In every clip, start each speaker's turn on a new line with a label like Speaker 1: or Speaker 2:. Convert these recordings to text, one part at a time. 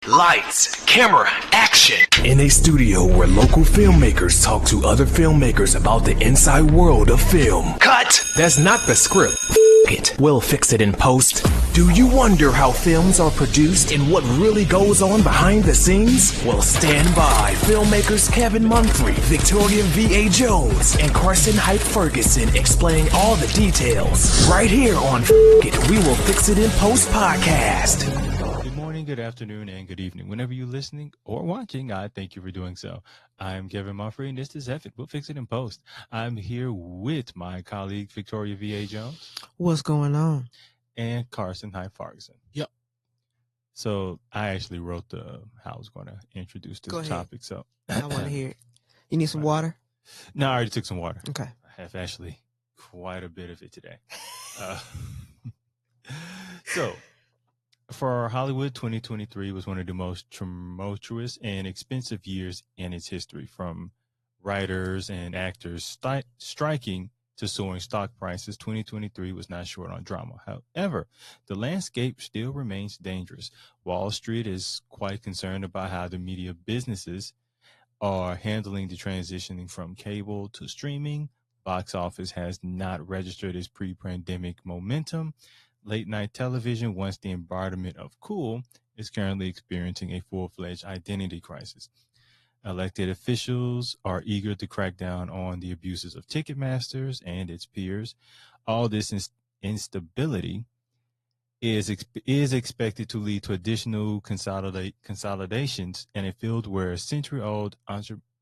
Speaker 1: Lights, camera, action.
Speaker 2: In a studio where local filmmakers talk to other filmmakers about the inside world of film.
Speaker 1: Cut.
Speaker 2: That's not the script. It. We'll fix it in post. Do you wonder how films are produced and what really goes on behind the scenes? Well, stand by. Filmmakers Kevin Munfrey, Victoria V.A. Jones, and Carson Hype Ferguson explain all the details. Right here on It. We Will Fix It in Post podcast.
Speaker 3: Good afternoon and good evening. Whenever you're listening or watching, I thank you for doing so. I'm Kevin Mumphrey, and this is F It. We'll Fix It in Post. I'm here with my colleague, Victoria V.A. Jones.
Speaker 4: What's going on?
Speaker 3: And Carson Hype Ferguson.
Speaker 4: Yep.
Speaker 3: So I actually wrote how I was going to introduce this topic. So
Speaker 4: I want to hear it. You need some water?
Speaker 3: No, I already took some water.
Speaker 4: Okay.
Speaker 3: I have actually quite a bit of it today. So for Hollywood, 2023 was one of the most tumultuous and expensive years in its history, from writers and actors striking to soaring stock prices. 2023 was not short on drama. However, the landscape still remains dangerous. Wall Street is quite concerned about how the media businesses are handling the transitioning from cable to streaming. Box office has not registered its pre-pandemic momentum. Late night television, once the embodiment of cool, is currently experiencing a full-fledged identity crisis. Elected officials are eager to crack down on the abuses of Ticketmasters and its peers. All this instability is expected to lead to additional consolidations in a field where century-old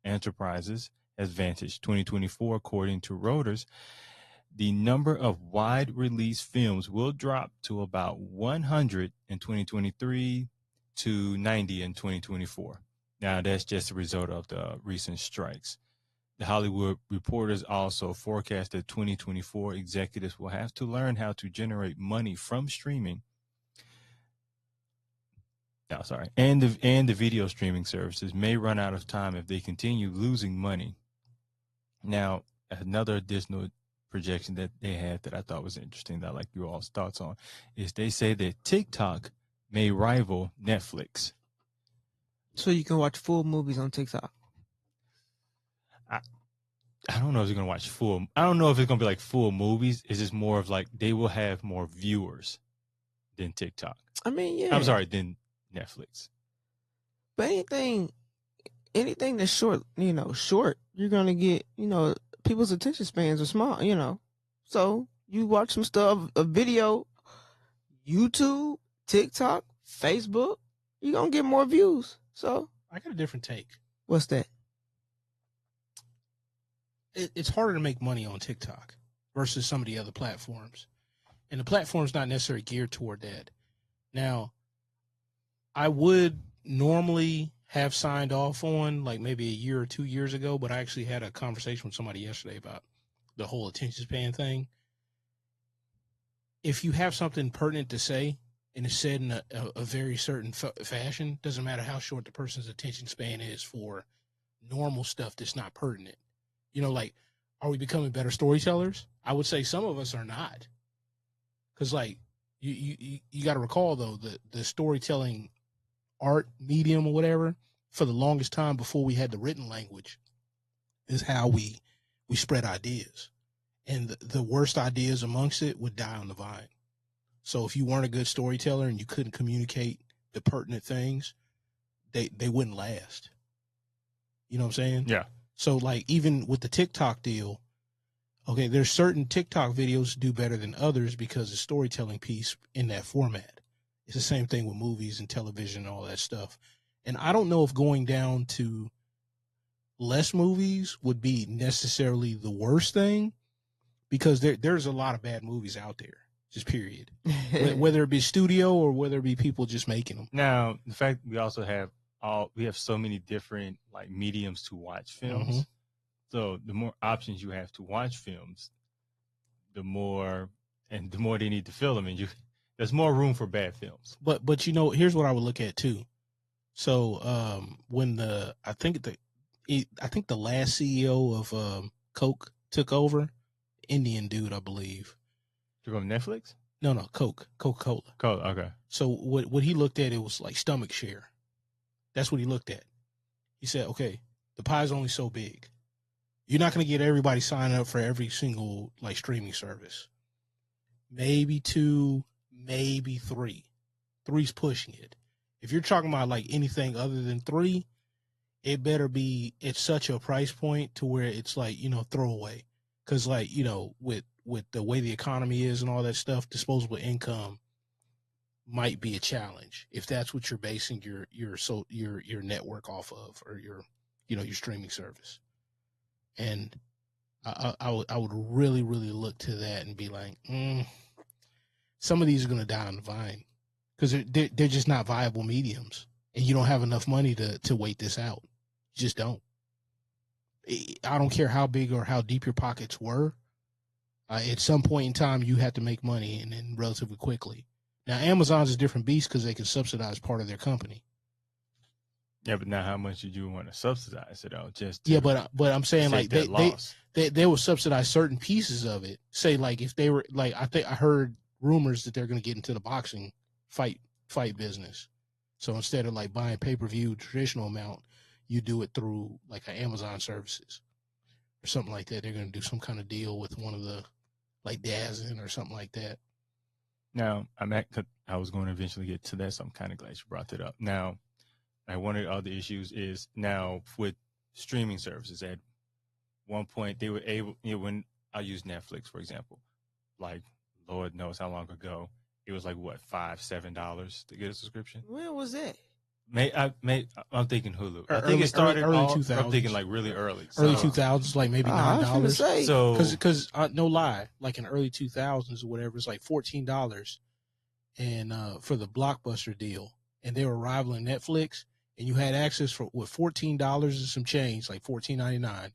Speaker 3: enterprises has vanished. 2024, according to Reuters, the number of wide-release films will drop to about 100 in 2023 to 90 in 2024. Now, that's just a result of the recent strikes. The Hollywood Reporters also forecast that 2024 executives will have to learn how to generate money from streaming. And the video streaming services may run out of time if they continue losing money. Now, another additional projection that they had that I thought was interesting, that I like you all's thoughts on, is they say that TikTok may rival Netflix.
Speaker 4: So you can watch full movies on TikTok?
Speaker 3: I don't know if you're going to watch full. I don't know if it's going to be like full movies. It's just more of like they will have more viewers than TikTok.
Speaker 4: I mean, yeah.
Speaker 3: I'm sorry, than Netflix.
Speaker 4: But anything that's short, you're going to get, people's attention spans are small, So you watch some stuff, a video, YouTube, TikTok, Facebook, you're going to get more views. So
Speaker 5: I got a different take.
Speaker 4: What's that?
Speaker 5: It's harder to make money on TikTok versus some of the other platforms. And the platform's not necessarily geared toward that. Now, I would normally have signed off on like maybe a year or 2 years ago, but I actually had a conversation with somebody yesterday about the whole attention span thing. If you have something pertinent to say and it's said in a very certain fashion, doesn't matter how short the person's attention span is for normal stuff that's not pertinent. Like, are we becoming better storytellers? I would say some of us are not. Because, like, you got to recall, though, the storytelling art medium or whatever, for the longest time before we had the written language, is how we spread ideas. And the worst ideas amongst it would die on the vine. So if you weren't a good storyteller and you couldn't communicate the pertinent things, they wouldn't last. You know what I'm saying?
Speaker 3: Yeah.
Speaker 5: So, like, even with the TikTok deal, okay, there's certain TikTok videos do better than others because the storytelling piece in that format. It's the same thing with movies and television and all that stuff. And I don't know if going down to less movies would be necessarily the worst thing, because there's a lot of bad movies out there, just period. Whether it be studio or whether it be people just making them.
Speaker 3: Now, the fact we also have so many different like mediums to watch films. Mm-hmm. So the more options you have to watch films, the more they need to fill them, and there's more room for bad films.
Speaker 5: But here's what I would look at too. So when I think the last CEO of Coke took over, Indian dude, I believe.
Speaker 3: From Netflix?
Speaker 5: No, Coca-Cola.
Speaker 3: Coke, okay.
Speaker 5: So what he looked at, it was like stomach share. That's what he looked at. He said, okay, the pie's only so big. You're not going to get everybody signing up for every single like streaming service. Maybe 2, maybe 3. 3's pushing it. If you're talking about like anything other than 3, it better be at such a price point to where it's like, throwaway. Because like, with the way the economy is and all that stuff, disposable income might be a challenge if that's what you're basing your network off of, or your streaming service. And I would really, really look to that and be like, some of these are going to die on the vine because they're just not viable mediums, and you don't have enough money to wait this out. You just don't. I don't care how big or how deep your pockets were. At some point in time, you have to make money, and then relatively quickly. Now, Amazon's a different beast because they can subsidize part of their company.
Speaker 3: Yeah, but now how much did you want to subsidize it out?
Speaker 5: But I'm saying like they will subsidize certain pieces of it. Say like if they were like I heard rumors that they're going to get into the boxing fight business. So instead of like buying pay-per-view traditional amount, you do it through like an Amazon services or something like that. They're going to do some kind of deal with one of the like DAZN or something like that.
Speaker 3: Now, I was going to eventually get to that, so I'm kind of glad you brought that up. Now, one of the other issues is now with streaming services. At one point, they were able, when I use Netflix, for example, like Lord knows how long ago, it was like what, $5-7 to get a subscription.
Speaker 4: When was that?
Speaker 3: I'm thinking Hulu. I think it started
Speaker 5: early 2000s.
Speaker 3: I'm thinking like really early.
Speaker 5: Early 2000s, like maybe $9.
Speaker 4: I was gonna say.
Speaker 3: So
Speaker 5: because no lie, like in early 2000s or whatever, it's like $14 and for the Blockbuster deal, and they were rivaling Netflix, and you had access for with $14 and some change, like $14.99.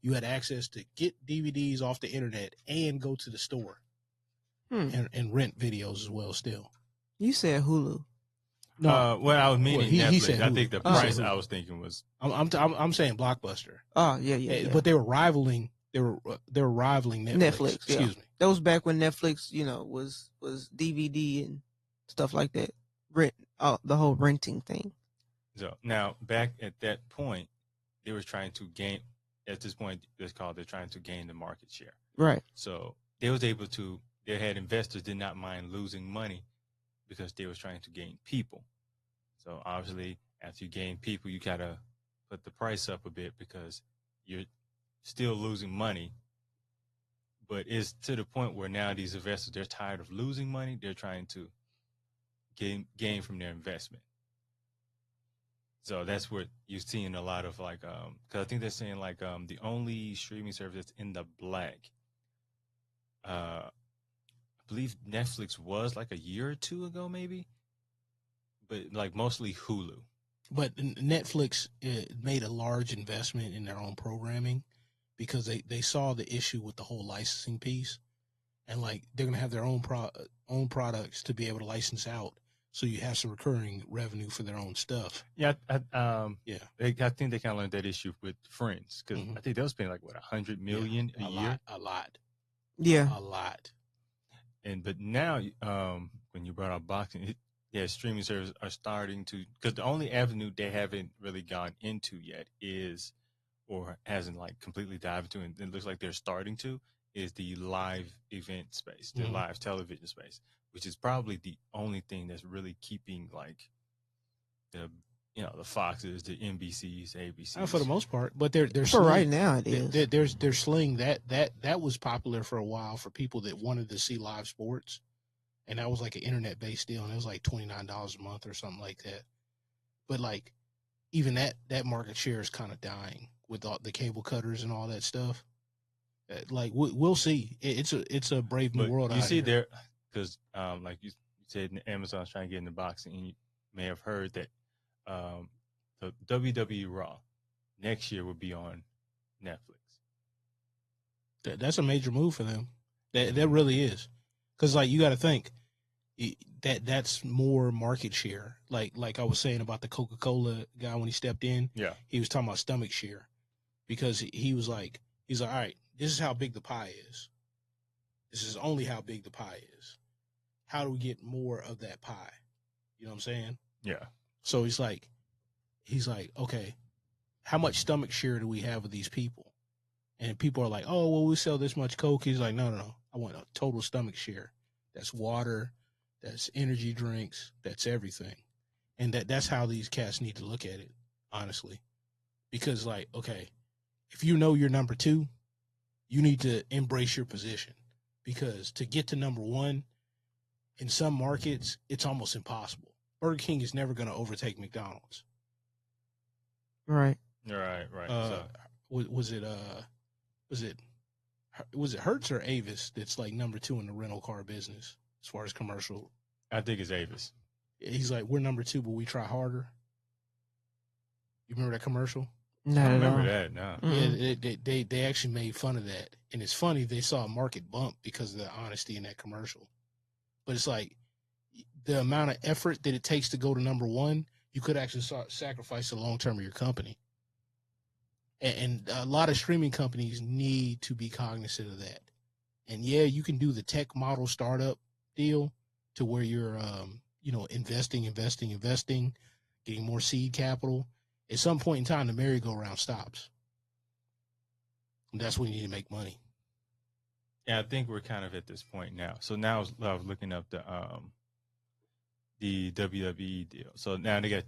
Speaker 5: You had access to get DVDs off the internet and go to the store and rent videos as well. Still,
Speaker 4: You said Hulu.
Speaker 3: No, what I was meaning,
Speaker 5: he
Speaker 3: Netflix.
Speaker 5: said
Speaker 3: I
Speaker 5: Hulu.
Speaker 3: think the
Speaker 5: He said
Speaker 3: price
Speaker 5: Hulu.
Speaker 3: I was thinking was.
Speaker 5: I'm saying Blockbuster.
Speaker 4: Oh yeah.
Speaker 5: But they were rivaling. They were rivaling Netflix.
Speaker 4: Yeah.
Speaker 5: Excuse me.
Speaker 4: That was back when Netflix, was DVD and stuff like that. The whole renting thing.
Speaker 3: So now back at that point, they were trying to gain. At this point, they're trying to gain the market share.
Speaker 4: Right.
Speaker 3: So they was able to. They had investors did not mind losing money because they was trying to gain people. So obviously, after you gain people, you gotta put the price up a bit because you're still losing money. But it's to the point where now these investors, they're tired of losing money. They're trying to gain from their investment. So that's what you're seeing a lot of like, because I think they're saying like the only streaming service that's in the black, I believe Netflix was like a year or two ago, maybe, but like mostly Hulu.
Speaker 5: But Netflix made a large investment in their own programming because they saw the issue with the whole licensing piece, and like they're gonna have their own products to be able to license out, so you have some recurring revenue for their own stuff.
Speaker 3: Yeah, I think they kind of learned that issue with Friends because I think they was paying like what $100 million a year.
Speaker 5: A lot.
Speaker 4: Yeah.
Speaker 5: A lot.
Speaker 3: But now, when you brought up boxing, streaming services are starting to, because the only avenue they haven't really gone into yet is, or hasn't like completely dived into, and it looks like they're starting to, is the live event space, the live television space, which is probably the only thing that's really keeping like the Foxes, the NBCs, ABCs.
Speaker 5: For the most part, but they're
Speaker 4: for right now it is.
Speaker 5: They're slinging that was popular for a while for people that wanted to see live sports, and that was like an internet based deal, and it was like $29 a month or something like that. But like even that market share is kind of dying with all the cable cutters and all that stuff. Like we'll see. It's a brave new world.
Speaker 3: You
Speaker 5: out
Speaker 3: see
Speaker 5: here.
Speaker 3: there, because like you said, Amazon's trying to get into boxing, and you may have heard that the WWE Raw next year will be on Netflix.
Speaker 5: That's a major move for them. That really is, because like you got to think that's more market share. Like I was saying about the Coca-Cola guy when he stepped in.
Speaker 3: Yeah,
Speaker 5: he was talking about stomach share, because he's like, all right, this is how big the pie is. This is only how big the pie is. How do we get more of that pie? You know what I'm saying?
Speaker 3: Yeah.
Speaker 5: So he's like, he's like, okay, how much stomach share do we have with these people? And people are like, oh, well, we sell this much Coke. He's like, no. I want a total stomach share. That's water, that's energy drinks, that's everything. And that's how these cats need to look at it, honestly. Because, like, okay, if you know you're number 2, you need to embrace your position. Because to get to number 1, in some markets, it's almost impossible. Burger King is never going to overtake McDonald's.
Speaker 4: Right.
Speaker 3: Right.
Speaker 5: Was it Hertz or Avis that's like number 2 in the rental car business as far as commercial?
Speaker 3: I think it's Avis.
Speaker 5: He's like, we're number 2, but we try harder. You remember that commercial?
Speaker 4: Not
Speaker 3: I
Speaker 4: at all.
Speaker 3: remember that. No.
Speaker 5: Yeah, they actually made fun of that, and it's funny they saw a market bump because of the honesty in that commercial. But it's like the amount of effort that it takes to go to number 1, you could actually sacrifice the long term of your company. And a lot of streaming companies need to be cognizant of that. And yeah, you can do the tech model startup deal to where you're, investing, getting more seed capital. At some point in time, the merry-go-round stops. And that's when you need to make money.
Speaker 3: Yeah, I think we're kind of at this point now. So now I was looking up the WWE deal. So now they'll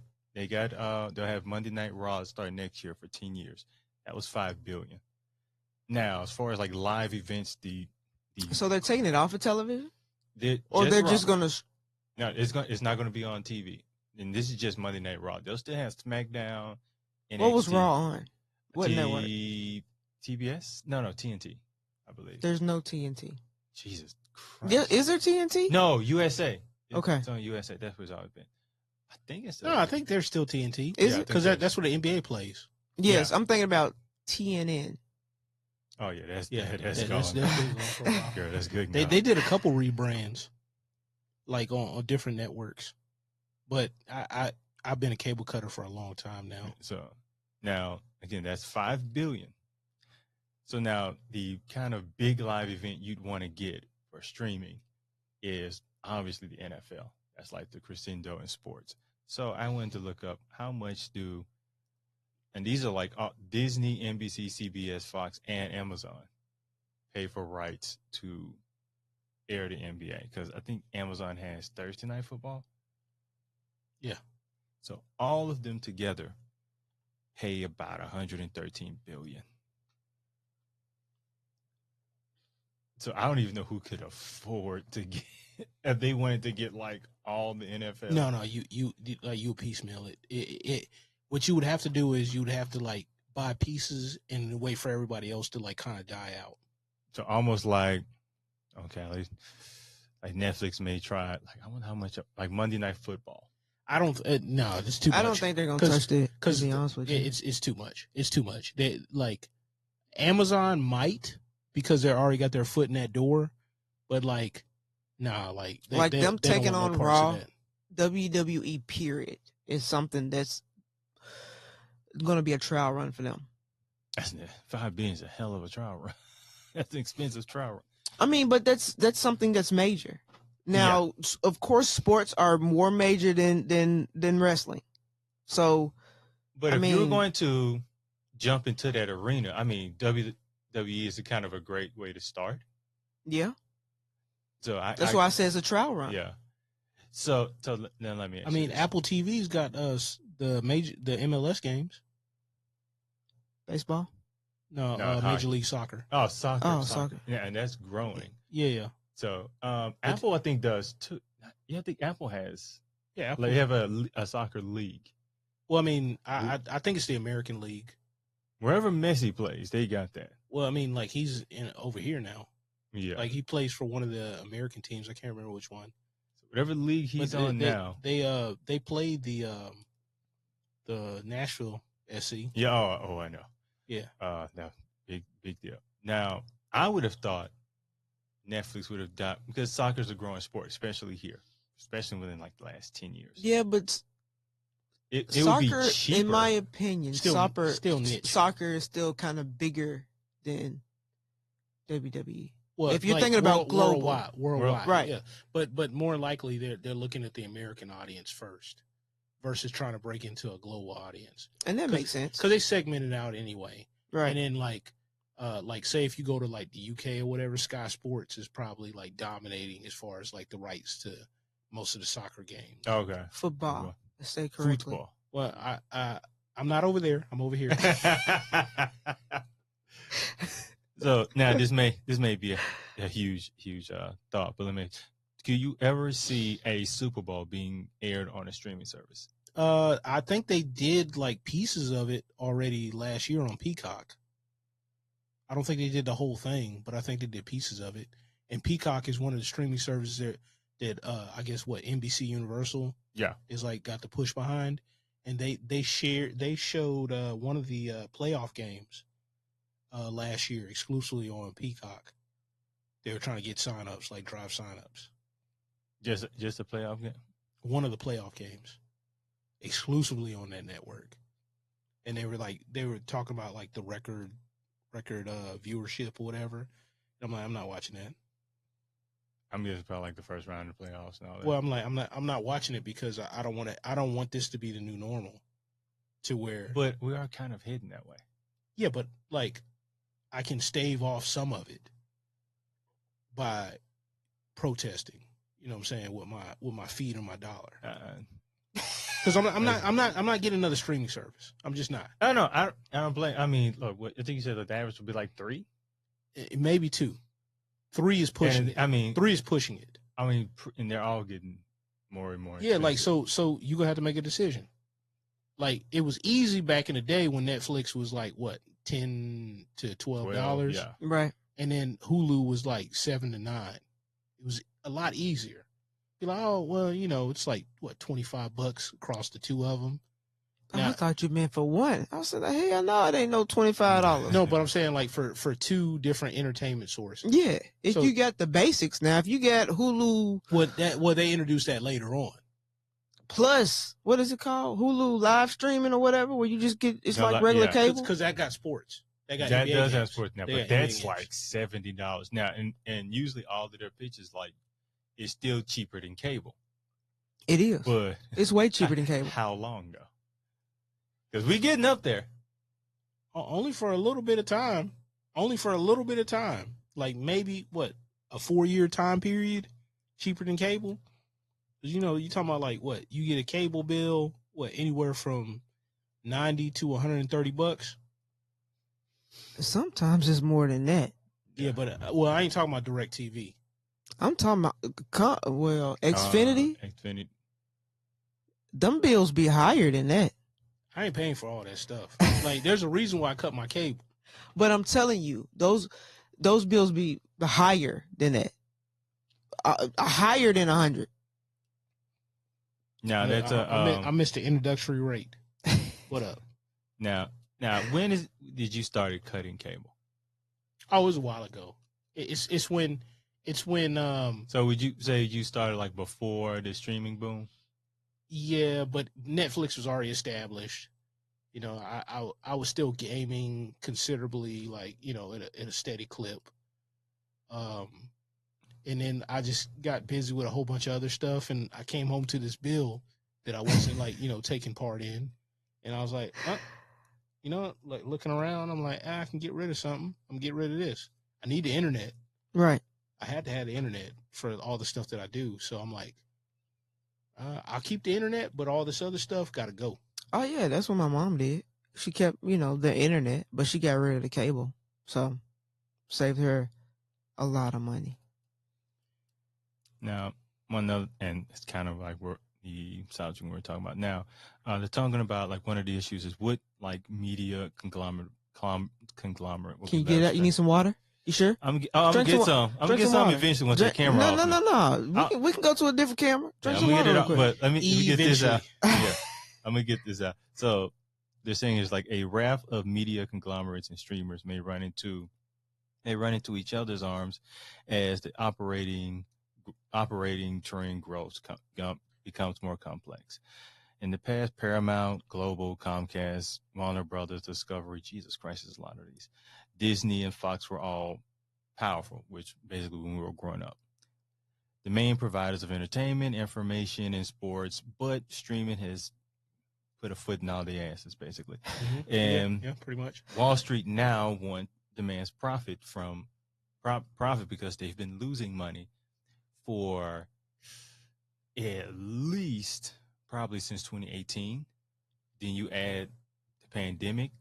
Speaker 3: have Monday Night Raw starting next year for 10 years. That was $5 billion. Now, as far as like live events,
Speaker 4: So they're taking it off of television,
Speaker 3: they're
Speaker 4: just gonna.
Speaker 3: No, it's not going to be on TV. And this is just Monday Night Raw. They'll still have SmackDown. NXT,
Speaker 4: What was Raw on? What network?
Speaker 3: TBS? No, TNT, I believe.
Speaker 4: There's no TNT.
Speaker 3: Jesus Christ.
Speaker 4: Is there TNT?
Speaker 3: No, USA.
Speaker 4: Okay.
Speaker 3: It's on USA. That's where it's always been. I think it's.
Speaker 5: No, I think there's still TNT.
Speaker 4: Is
Speaker 3: Yeah,
Speaker 4: it?
Speaker 5: Because that's where the NBA plays.
Speaker 4: Yes,
Speaker 3: Yeah.
Speaker 4: I'm thinking about TNN.
Speaker 3: Oh yeah, that's gone.
Speaker 5: That's been going for a while.
Speaker 3: Girl, that's good.
Speaker 5: They
Speaker 3: now.
Speaker 5: did a couple rebrands, like on different networks, but I've been a cable cutter for a long time now.
Speaker 3: So now again, that's $5 billion. So now the kind of big live event you'd want to get for streaming is obviously the NFL. That's like the crescendo in sports. So I went to look up how much and these are like Disney, NBC, CBS, Fox, and Amazon pay for rights to air the NBA, because I think Amazon has Thursday Night Football.
Speaker 5: Yeah.
Speaker 3: So all of them together pay about $113 billion. So I don't even know who could afford to get if they wanted to get like all the NFL.
Speaker 5: No, you piecemeal it. What you would have to do is you would have to like buy pieces and wait for everybody else to like kind of die out.
Speaker 3: So almost like, okay, like Netflix may try it. Like I wonder how much like Monday Night Football.
Speaker 5: I don't. No, it's too much.
Speaker 4: I don't think they're gonna touch it.
Speaker 5: Because
Speaker 4: To be honest with you,
Speaker 5: it's too much. It's too much. They like Amazon might, because they already got their foot in that door, but like, nah, like
Speaker 4: them
Speaker 5: they don't
Speaker 4: taking
Speaker 5: want
Speaker 4: on
Speaker 5: no parts of
Speaker 4: Raw,
Speaker 5: that.
Speaker 4: WWE period is something that's gonna be a trial run for them.
Speaker 3: That's $5 billion is a hell of a trial run. That's an expensive trial run.
Speaker 4: I mean, but that's something that's major. Now, of course, sports are more major than wrestling. So,
Speaker 3: But
Speaker 4: I
Speaker 3: if you were
Speaker 4: mean-
Speaker 3: going to jump into that arena, I mean, WWE is a kind of a great way to start.
Speaker 4: yeah,
Speaker 3: So
Speaker 4: that's why I say it's a trial run.
Speaker 3: Yeah. So now let me.
Speaker 5: I mean,
Speaker 3: this.
Speaker 5: Apple TV's got the MLS games.
Speaker 4: Baseball.
Speaker 5: No,
Speaker 3: No,
Speaker 5: Major League Soccer.
Speaker 3: Oh, soccer.
Speaker 4: Oh, soccer.
Speaker 3: Yeah, and that's growing.
Speaker 5: Yeah.
Speaker 3: So Apple, I think, does too. Yeah, I think Apple has.
Speaker 5: Yeah.
Speaker 3: Like, they have a soccer league.
Speaker 5: Well, I mean, I think it's the American League.
Speaker 3: Wherever Messi plays, they got that.
Speaker 5: Well, I mean, like he's over here now.
Speaker 3: Yeah.
Speaker 5: Like he plays for one of the American teams. I can't remember which one.
Speaker 3: Whatever league he's
Speaker 5: But
Speaker 3: on now.
Speaker 5: They played the Nashville SC.
Speaker 3: Yeah. Oh, I know.
Speaker 5: Yeah.
Speaker 3: No, big deal. Now, I would have thought Netflix would have done, because soccer's a growing sport, especially here, especially within like the last 10 years.
Speaker 4: Yeah, but
Speaker 3: It would
Speaker 4: soccer,
Speaker 3: be cheaper.
Speaker 4: in my opinion,
Speaker 5: Still niche.
Speaker 4: soccer is still kind of bigger than WWE.
Speaker 5: Well,
Speaker 4: If you're thinking about global.
Speaker 5: worldwide,
Speaker 4: Right.
Speaker 5: Yeah, but more likely they're looking at the American audience first. versus trying to break into a global audience.
Speaker 4: And that makes sense.
Speaker 5: Because they segment it out anyway.
Speaker 4: Right.
Speaker 5: And then like say if you go to like the UK or whatever, Sky Sports is probably like dominating as far as like the rights to most of the soccer games.
Speaker 3: Okay.
Speaker 4: Football. Let's say correctly.
Speaker 3: Football.
Speaker 5: Well, I'm not over there. I'm over here.
Speaker 3: So now this may be a huge thought, but could you ever see a Super Bowl being aired on a streaming service?
Speaker 5: I think they did like pieces of it already last year on Peacock. I don't think they did the whole thing, but I think they did pieces of it. And Peacock is one of the streaming services that I guess NBC Universal is like got the push behind. And they showed one of the playoff games last year exclusively on Peacock. They were trying to get signups, like drive signups.
Speaker 3: Just a playoff game?
Speaker 5: One of the playoff games exclusively on that network. And they were talking about like the record viewership or whatever. And I'm like, I'm not watching that.
Speaker 3: I'm just about like the first round of the playoffs and all that.
Speaker 5: Well, I'm not watching it because I don't want this to be the new normal to where.
Speaker 3: But we are kind of heading that way.
Speaker 5: Yeah, but like I can stave off some of it by protesting. You know what I'm saying, with my feet and my dollar. Because I'm not getting another streaming service. I'm just not.
Speaker 3: I don't blame. I mean, look, I think you said the average would be like 3,
Speaker 5: maybe 2. 3 is pushing it.
Speaker 3: I mean,
Speaker 5: 3 is pushing it.
Speaker 3: I mean, and they're all getting more and more.
Speaker 5: Yeah, like so you gonna have to make a decision. Like it was easy back in the day when Netflix was like what $10 to $12,
Speaker 3: yeah.
Speaker 4: Right.
Speaker 5: And then Hulu was like $7 to $9. It was a lot easier. You're like, oh well, it's like what $25 across the 2 of them. Now,
Speaker 4: I thought you meant for one. I said, hell no, it ain't no $25.
Speaker 5: no, but I'm saying like for 2 different entertainment sources.
Speaker 4: Yeah, if
Speaker 5: So-
Speaker 4: you got the basics now, if you got Hulu
Speaker 5: Well, they introduced that later on.
Speaker 4: plus, what is it called? Hulu live streaming or whatever, where you just get it's
Speaker 3: No,
Speaker 4: like regular
Speaker 3: yeah.
Speaker 4: cable.
Speaker 5: Because that got sports. That got
Speaker 3: That
Speaker 5: NBA
Speaker 3: does have
Speaker 5: games.
Speaker 3: sports now,
Speaker 5: They
Speaker 3: but
Speaker 5: got
Speaker 3: that's
Speaker 5: NBA
Speaker 3: like
Speaker 5: games.
Speaker 3: $70 now, and usually all of their pitches like it's still cheaper than cable.
Speaker 4: It is.
Speaker 3: But
Speaker 4: It's way cheaper than cable.
Speaker 3: How long though? Because we getting up there.
Speaker 5: Only for a little bit of time. Like maybe what a 4-year time period, cheaper than cable. 'Cause you're talking about like what you get a cable bill, anywhere from $90 to $130.
Speaker 4: Sometimes it's more than that.
Speaker 5: Yeah, but I ain't talking about DirecTV.
Speaker 4: I'm talking about Xfinity.
Speaker 3: Xfinity.
Speaker 4: Them bills be higher than that.
Speaker 5: I ain't paying for all that stuff. Like, there's a reason why I cut my cable.
Speaker 4: But I'm telling you, those bills be higher than that. Higher than 100.
Speaker 3: Now that's
Speaker 5: I missed the introductory rate. What up?
Speaker 3: Now when did you started cutting cable?
Speaker 5: Oh, it was a while ago. It's when.
Speaker 3: So would you say you started like before the streaming boom?
Speaker 5: Yeah, but Netflix was already established. I was still gaming considerably, like in a steady clip. And then I just got busy with a whole bunch of other stuff, and I came home to this bill that I wasn't like taking part in, and I was like, like looking around, I'm like, I can get rid of something. I'm getting rid of this. I need the internet.
Speaker 4: Right.
Speaker 5: I had to have the internet for all the stuff that I do, so I'm like, I'll keep the internet, but all this other stuff got to go.
Speaker 4: Oh yeah, that's what my mom did. She kept, the internet, but she got rid of the cable. So saved her a lot of money.
Speaker 3: Now, one other, and it's kind of like the subject we're talking about now. They're talking about like one of the issues is what like media conglomerate.
Speaker 4: Can you get that? You need some water? You sure?
Speaker 3: I'm gonna get some. I'm gonna get some eventually once that camera off.
Speaker 4: No. We can go to a different camera. Drink some
Speaker 3: I'm
Speaker 4: water
Speaker 3: gonna
Speaker 4: real
Speaker 3: get it
Speaker 4: quick.
Speaker 3: But let me get this out.
Speaker 5: Eventually.
Speaker 3: Yeah, I'm gonna get this out. So they're saying it's like a raft of media conglomerates and streamers may run into each other's arms as the operating train grows becomes more complex. In the past, Paramount, Global, Comcast, Warner Brothers, Discovery, Jesus Christ, there's a lot of these. Disney and Fox were all powerful, which basically when we were growing up. The main providers of entertainment, information, and sports, but streaming has put a foot in all their asses, basically.
Speaker 5: Mhm.
Speaker 3: And
Speaker 5: yeah, pretty much.
Speaker 3: Wall Street now demands profit because they've been losing money for at least probably since 2018. Then you add the pandemic,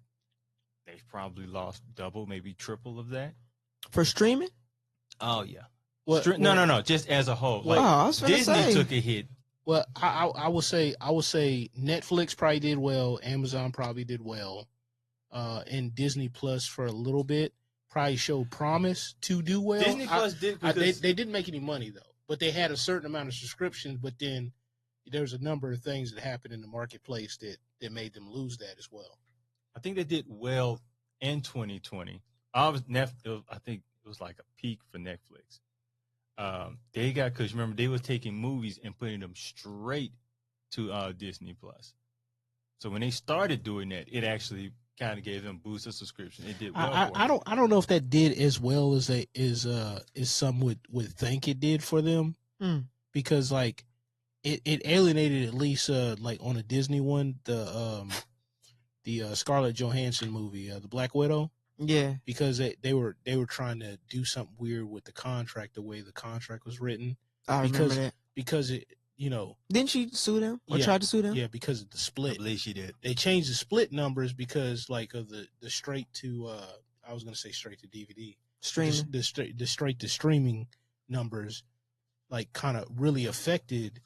Speaker 3: they've probably lost double, maybe triple of that.
Speaker 4: For streaming?
Speaker 3: Oh yeah.
Speaker 5: What-
Speaker 3: No. Just as a whole,
Speaker 5: Well,
Speaker 3: like
Speaker 4: I was finna
Speaker 3: Disney
Speaker 4: say.
Speaker 3: took a hit.
Speaker 5: Well, I will say Netflix probably did well, Amazon probably did well, and Disney Plus for a little bit probably showed promise to do well.
Speaker 3: Disney Plus did because
Speaker 5: they didn't make any money though, but they had a certain amount of subscriptions. But then there's a number of things that happened in the marketplace that made them lose that as well.
Speaker 3: I think they did well in 2020. I think it was like a peak for Netflix. They got, because remember they were taking movies and putting them straight to Disney Plus. So when they started doing that, it actually kind of gave them a boost of subscription. It did well.
Speaker 5: I don't know if that did as well as some would think it did for them, because like it alienated at least like on a Disney one the Scarlett Johansson movie, the Black Widow.
Speaker 4: Yeah.
Speaker 5: Because they were trying to do something weird with the contract, the way the contract was written.
Speaker 4: I remember that.
Speaker 5: Because it, you know.
Speaker 4: Didn't she sue them or
Speaker 5: Yeah.
Speaker 4: try to sue them?
Speaker 5: Yeah, because of the
Speaker 3: I
Speaker 5: split.
Speaker 3: believe she did.
Speaker 5: They changed the split numbers because like of the straight to I was gonna say straight to DVD.
Speaker 4: Streaming.
Speaker 5: The straight to streaming numbers like kind of really affected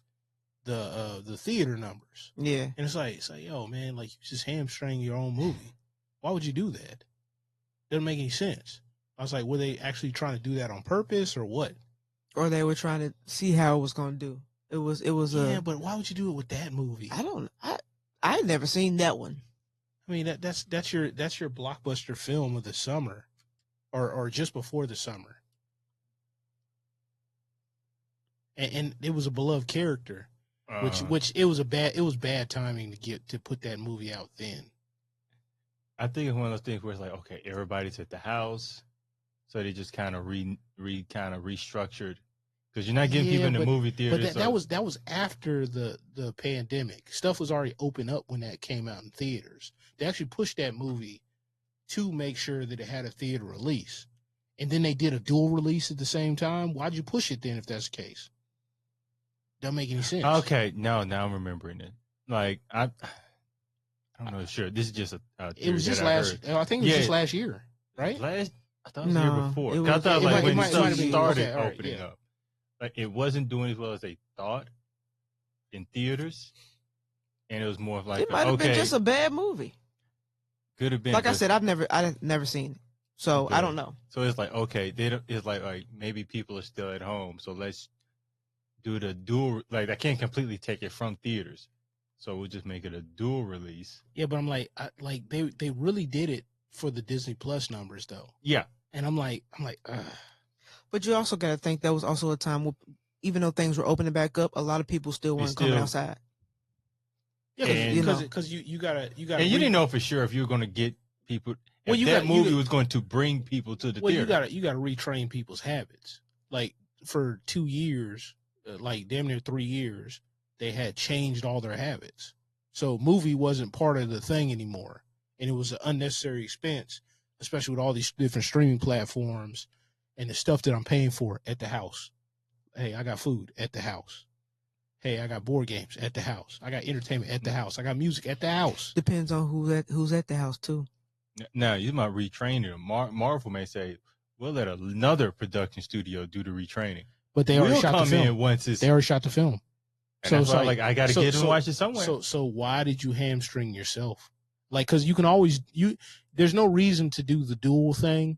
Speaker 5: the theater numbers.
Speaker 4: Yeah.
Speaker 5: And it's like yo man, like you just hamstring your own movie. Why would you do that? Doesn't make any sense. I was like, were they actually trying to do that on purpose or what?
Speaker 4: Or they were trying to see how it was going to do. It was
Speaker 5: Yeah, but why would you do it with that movie?
Speaker 4: I had never seen that one.
Speaker 5: I mean, that's your blockbuster film of the summer, or just before the summer, and it was a beloved character, which it was bad timing to put that movie out then.
Speaker 3: I think it's one of those things where it's like, okay, everybody's at the house, so they just kind of restructured, because you're not getting people in the movie theater.
Speaker 5: But that was after the pandemic. Stuff was already open up when that came out in theaters. They actually pushed that movie to make sure that it had a theater release, and then they did a dual release at the same time. Why'd you push it then if that's the case? Doesn't make any sense.
Speaker 3: Okay, now I'm remembering it. Like I don't know. Sure, this is just a
Speaker 5: It was just
Speaker 3: theory that
Speaker 5: last.
Speaker 3: heard.
Speaker 5: I think it was just last year, right?
Speaker 3: I thought it was the
Speaker 4: No,
Speaker 3: year before.
Speaker 4: it
Speaker 3: 'Cause I
Speaker 4: was-
Speaker 3: thought
Speaker 4: it
Speaker 3: like
Speaker 4: might-
Speaker 3: when
Speaker 4: it might
Speaker 3: stuff
Speaker 4: have been-
Speaker 3: started
Speaker 5: okay, all right,
Speaker 3: opening
Speaker 5: yeah.
Speaker 3: up, like it wasn't doing as well as they thought in theaters, and it was more of like
Speaker 4: It might have been just a bad movie.
Speaker 3: could have been.
Speaker 4: Like I
Speaker 3: but-
Speaker 4: said, I've never seen it, so I
Speaker 3: Okay.
Speaker 4: don't know.
Speaker 3: So it's like, okay, it's like maybe people are still at home, so let's do the dual. Like I can't completely take it from theaters, so we'll just make it a dual release.
Speaker 5: Yeah, but I'm like, they really did it for the Disney Plus numbers though,
Speaker 3: Yeah,
Speaker 5: and I'm like, ugh.
Speaker 4: But you also got to think that was also a time where, even though things were opening back up, a lot of people still weren't coming
Speaker 3: still-
Speaker 4: outside.
Speaker 5: Yeah,
Speaker 3: And-
Speaker 5: because you gotta
Speaker 3: and you didn't know for sure if you were going to get people.
Speaker 5: Well,
Speaker 3: If
Speaker 5: you
Speaker 3: that
Speaker 5: got-
Speaker 3: movie was going to bring people to the theater.
Speaker 5: you gotta retrain people's habits. Like for 2 years, like damn near 3 years, they had changed all their habits. So movie wasn't part of the thing anymore, and it was an unnecessary expense, especially with all these different streaming platforms and the stuff that I'm paying for at the house. Hey, I got food at the house. Hey, I got board games at the house. I got entertainment at the house. I got music at the house.
Speaker 4: Depends on who's at the house too.
Speaker 3: Now you might retrain them. Marvel may say, "We'll let another production studio do the retraining."
Speaker 5: But they already
Speaker 3: We'll
Speaker 5: shot the
Speaker 3: come
Speaker 5: film.
Speaker 3: in once it's.
Speaker 5: They already shot the film.
Speaker 3: And
Speaker 5: So
Speaker 3: that's
Speaker 5: it's
Speaker 3: why,
Speaker 5: like-
Speaker 3: I got to
Speaker 5: so-
Speaker 3: get and
Speaker 5: so-
Speaker 3: watch it somewhere.
Speaker 5: So why did you hamstring yourself? Like, because you can always there's no reason to do the dual thing,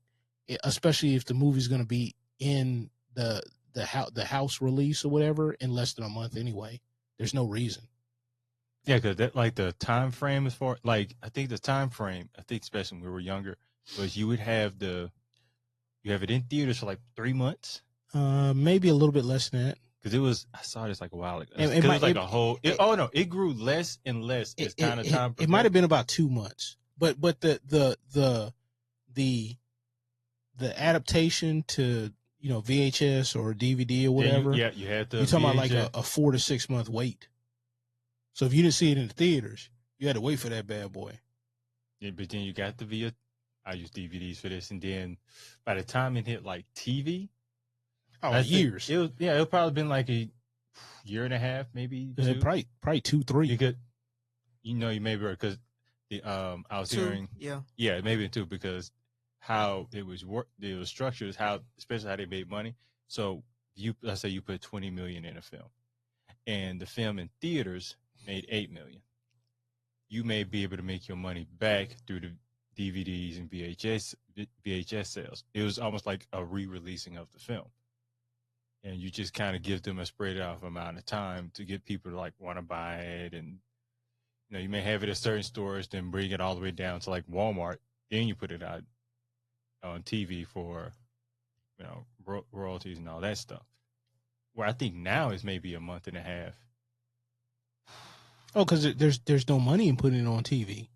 Speaker 5: especially if the movie's going to be in the house release or whatever in less than a month anyway. There's no reason.
Speaker 3: Yeah, because that like the time frame is for like I think the time frame especially when we were younger was you would have you have it in theaters for like 3 months
Speaker 5: Maybe a little bit less than that.
Speaker 3: because I saw this like a while ago.
Speaker 5: It
Speaker 3: Because it
Speaker 5: might-
Speaker 3: was like
Speaker 5: it-
Speaker 3: a whole. It grew less and less as kind of time.
Speaker 5: It might have been about 2 months, but the adaptation to VHS or DVD or whatever.
Speaker 3: Yeah, you had the.
Speaker 5: You're talking about like
Speaker 3: VHS.
Speaker 5: a 4 to 6 month wait. So if you didn't see it in the theaters, You had to wait for that bad boy.
Speaker 3: Yeah, but then you got the I use DVDs for this, and then by the time it hit like TV,
Speaker 5: Oh,
Speaker 3: I think
Speaker 5: years.
Speaker 3: It was probably been like a year and a half, maybe two.
Speaker 5: Probably 2, 3.
Speaker 3: You could, you may be right because the I was hearing,
Speaker 4: Yeah.
Speaker 3: maybe 2 because how it was structured is how, especially how they made money. So let's say you put 20 million in a film, and the film in theaters made 8 million. You may be able to make your money back through the DVDs and VHS sales. It was almost like a re-releasing of the film. And you just kind of give them a spread out amount of time to get people to like want to buy it. And, you may have it at certain stores, then bring it all the way down to like Walmart. Then you put it out on TV for, royalties and all that stuff. Where I think now is maybe a month and a half.
Speaker 5: Oh, because there's no money in putting it on TV.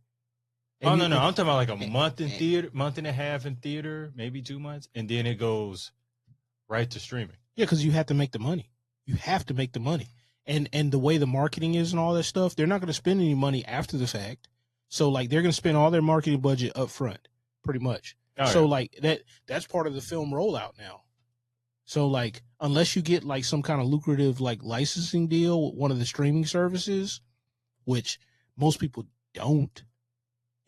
Speaker 3: And no. I'm talking about like a month in theater, month and a half in theater, maybe 2 months. And then it goes right to streaming.
Speaker 5: Yeah, because you have to make the money. You have to make the money. And the way the marketing is and all that stuff, they're not going to spend any money after the fact. So, like, they're going to spend all their marketing budget up front, pretty much. Like, that's part of the film rollout now. So, like, unless you get, like, some kind of lucrative, like, licensing deal with one of the streaming services, which most people don't,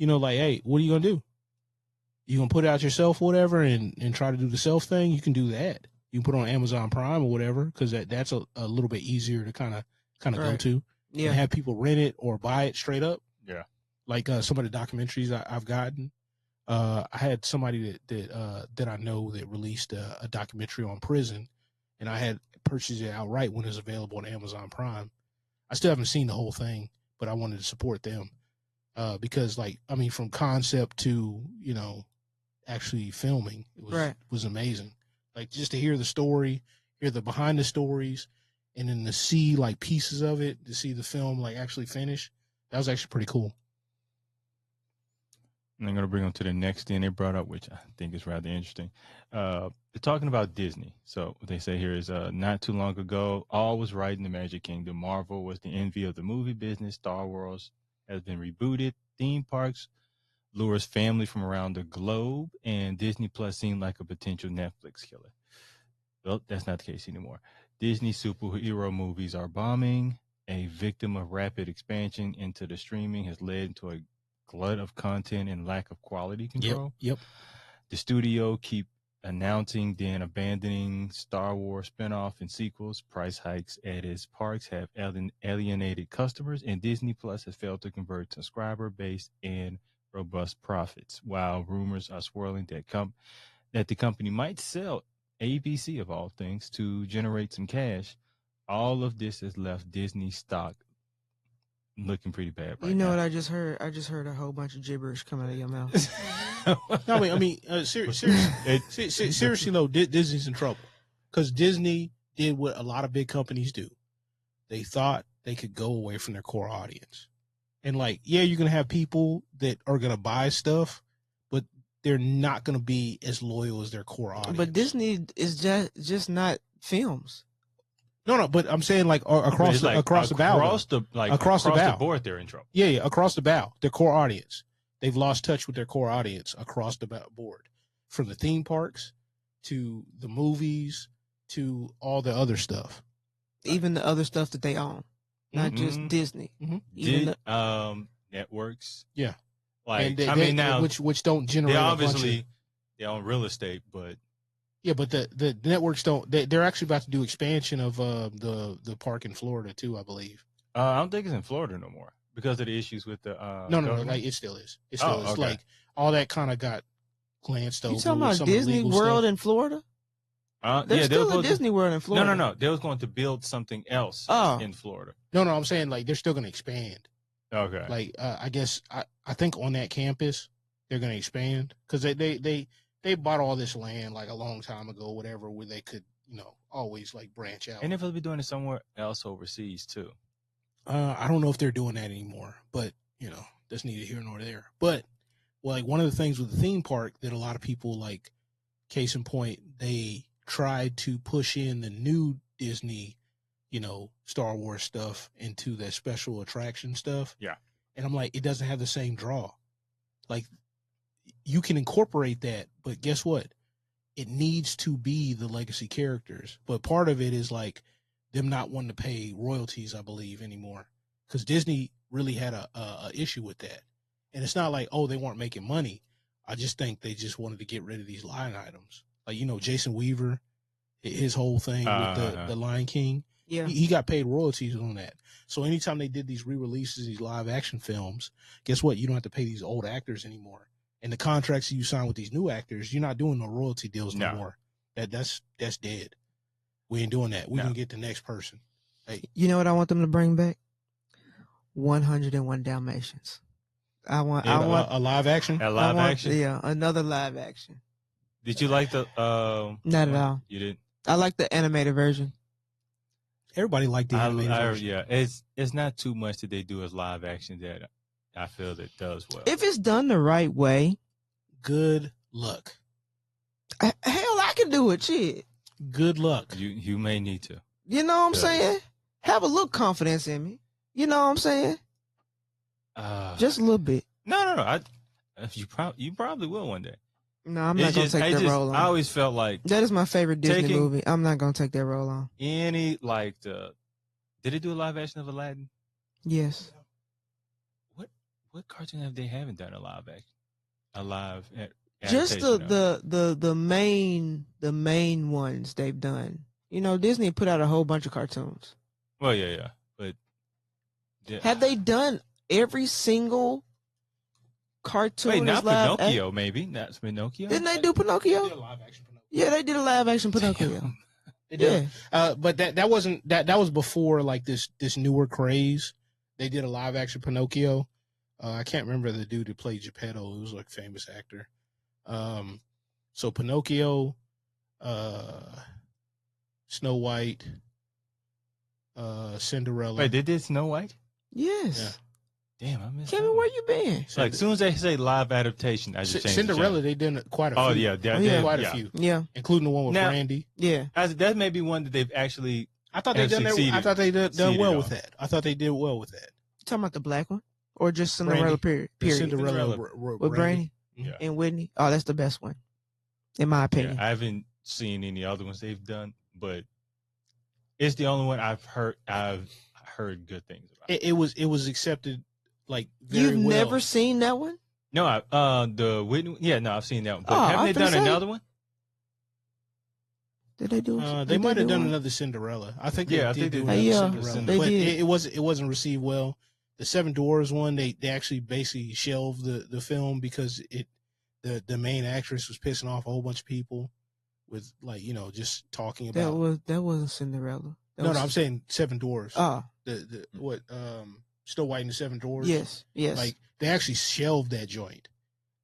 Speaker 5: like, hey, what are you going to do? You going to put it out yourself or whatever and try to do the self thing? You can do that. You can put it on Amazon Prime or whatever, because that's a little bit easier to kind of go to.
Speaker 4: Yeah.
Speaker 5: And have people rent it or buy it straight up.
Speaker 3: Yeah.
Speaker 5: Like some of the documentaries I've gotten. I had somebody that I know that released a documentary on prison, and I had purchased it outright when it was available on Amazon Prime. I still haven't seen the whole thing, but I wanted to support them because, like, I mean, from concept to actually filming, it was amazing. Like, just to hear the story, hear the behind the stories, and then to see like pieces of it, to see the film like actually finish, that was actually pretty cool.
Speaker 3: And I'm going to bring them to the next thing they brought up, which I think is rather interesting. They're talking about Disney. So what they say here is not too long ago, all was right in the Magic Kingdom. Marvel was the envy of the movie business. Star Wars has been rebooted. Theme parks lures family from around the globe, and Disney Plus seemed like a potential Netflix killer. Well, that's not the case anymore. Disney superhero movies are bombing. A victim of rapid expansion into the streaming has led to a glut of content and lack of quality control.
Speaker 5: Yep.
Speaker 3: The studio keep announcing, then abandoning Star Wars spinoff and sequels. Price hikes at its parks have alienated customers, and Disney Plus has failed to convert subscriber base and robust profits. While rumors are swirling that the company might sell ABC, of all things, to generate some cash, all of this has left Disney stock looking pretty bad right now.
Speaker 4: What I just heard? I just heard a whole bunch of gibberish coming out of your mouth.
Speaker 5: No, I mean, seriously, though, Disney's in trouble because Disney did what a lot of big companies do. They thought they could go away from their core audience. And like, yeah, you're going to have people that are going to buy stuff, but they're not going to be as loyal as their core audience.
Speaker 4: But Disney is just not films.
Speaker 5: No, but I'm saying like across the bow. Across the
Speaker 3: board, they're in trouble.
Speaker 5: Yeah, across the bow. Their core audience. They've lost touch with their core audience across the board. From the theme parks to the movies to all the other stuff.
Speaker 4: Even the other stuff that they own. Not just Disney.
Speaker 5: Mm-hmm.
Speaker 3: Networks.
Speaker 5: Yeah.
Speaker 3: Like,
Speaker 5: now which don't generate.
Speaker 3: They obviously they own real estate, but
Speaker 5: yeah, but the networks don't. They're actually about to do expansion of the park in Florida too, I believe.
Speaker 3: I don't think it's in Florida no more because of the issues with the.
Speaker 5: No, like it still is. It still is. Okay. Like all that kind of got glanced over.
Speaker 4: You talking about Disney World in Florida? There's still a Disney World in Florida.
Speaker 3: No. They was going to build something else in Florida.
Speaker 5: No, I'm saying like they're still going to expand.
Speaker 3: Okay.
Speaker 5: Like I guess I think on that campus they're going to expand because they bought all this land like a long time ago, whatever, where they could always like branch out.
Speaker 3: And if they'll be doing it somewhere else overseas too.
Speaker 5: I don't know if they're doing that anymore, but that's neither here nor there. But like one of the things with the theme park that a lot of people like, case in point, they tried to push in the new Disney, Star Wars stuff into that special attraction stuff.
Speaker 3: Yeah.
Speaker 5: And I'm like, it doesn't have the same draw. Like, you can incorporate that, but guess what? It needs to be the legacy characters. But part of it is like them not wanting to pay royalties, I believe, anymore. Because Disney really had a issue with that. And it's not like, oh, they weren't making money. I just think they just wanted to get rid of these line items. Like, you know, Jason Weaver, his whole thing with the Lion King.
Speaker 4: Yeah.
Speaker 5: He got paid royalties on that. So anytime they did these re-releases, these live action films, guess what? You don't have to pay these old actors anymore. And the contracts you sign with these new actors, you're not doing no royalty deals no more. That's dead. We ain't doing that. We're going to get the next person. Hey.
Speaker 4: You know what I want them to bring back? 101 Dalmatians. I want
Speaker 5: a live action?
Speaker 3: A live action?
Speaker 4: Yeah, another live action.
Speaker 3: Did you like the
Speaker 4: Not at all.
Speaker 3: You didn't?
Speaker 4: I like the animated version.
Speaker 5: Everybody liked the animated version.
Speaker 3: Yeah, it's not too much that they do as live action that I feel that does well.
Speaker 4: If it's done the right way,
Speaker 5: good luck.
Speaker 4: Hell, I can do it. Shit.
Speaker 5: Good luck.
Speaker 3: You may need to.
Speaker 4: You know what I'm saying? Have a little confidence in me. You know what I'm saying? Just a little bit.
Speaker 3: No. You probably will one day.
Speaker 4: No, I'm not gonna take that role on.
Speaker 3: I always felt like
Speaker 4: that is my favorite Disney movie. I'm not gonna take that role on.
Speaker 3: Did they do a live action of Aladdin?
Speaker 4: Yes.
Speaker 3: What cartoon have they haven't done a live action? A live
Speaker 4: just the main ones they've done. You know, Disney put out a whole bunch of cartoons.
Speaker 3: Well, yeah, but
Speaker 4: have they done every single cartoon?
Speaker 3: Wait, not Pinocchio, maybe not Pinocchio.
Speaker 4: Didn't they do Pinocchio?
Speaker 5: They did a live action Pinocchio.
Speaker 4: Yeah, they did a live action Pinocchio.
Speaker 5: They did. Yeah. But that wasn't that was before like this newer craze. They did a live action Pinocchio. I can't remember the dude who played Geppetto. He was like a famous actor. So Pinocchio, Snow White, Cinderella.
Speaker 3: Wait, they did Snow White?
Speaker 4: Yes.
Speaker 5: Yeah.
Speaker 3: Damn, I missed
Speaker 4: Kevin, where you been?
Speaker 3: Like, as soon as they say live adaptation, I just changed
Speaker 5: Cinderella, they did quite a few.
Speaker 3: Oh, yeah.
Speaker 5: Quite a few.
Speaker 4: Yeah.
Speaker 5: Including the one with Brandy.
Speaker 4: Yeah.
Speaker 3: That may be one that they've actually
Speaker 5: I thought they done well with that. I thought they did well with that.
Speaker 4: You talking about the black one? Or just Cinderella period?
Speaker 5: Cinderella
Speaker 4: with Brandy and Whitney. Oh, that's the best one, in my opinion.
Speaker 3: Yeah, I haven't seen any other ones they've done, but it's the only one I've heard good things about.
Speaker 5: It was accepted like very
Speaker 4: You've
Speaker 5: well.
Speaker 4: never seen that one?
Speaker 3: No, the Whitney. Yeah, no, I've seen that one. But haven't they done another one?
Speaker 4: Did they do?
Speaker 5: They might have done another Cinderella. I think they did do another Cinderella,
Speaker 4: they
Speaker 5: but
Speaker 4: did.
Speaker 5: it wasn't received well. The Seven Dwarfs one, they actually basically shelved the film because the main actress was pissing off a whole bunch of people with like just talking about
Speaker 4: that wasn't Cinderella.
Speaker 5: I'm saying Seven Dwarfs.
Speaker 4: Oh,
Speaker 5: the Snow White and the Seven Dwarfs.
Speaker 4: Yes.
Speaker 5: Like they actually shelved that joint.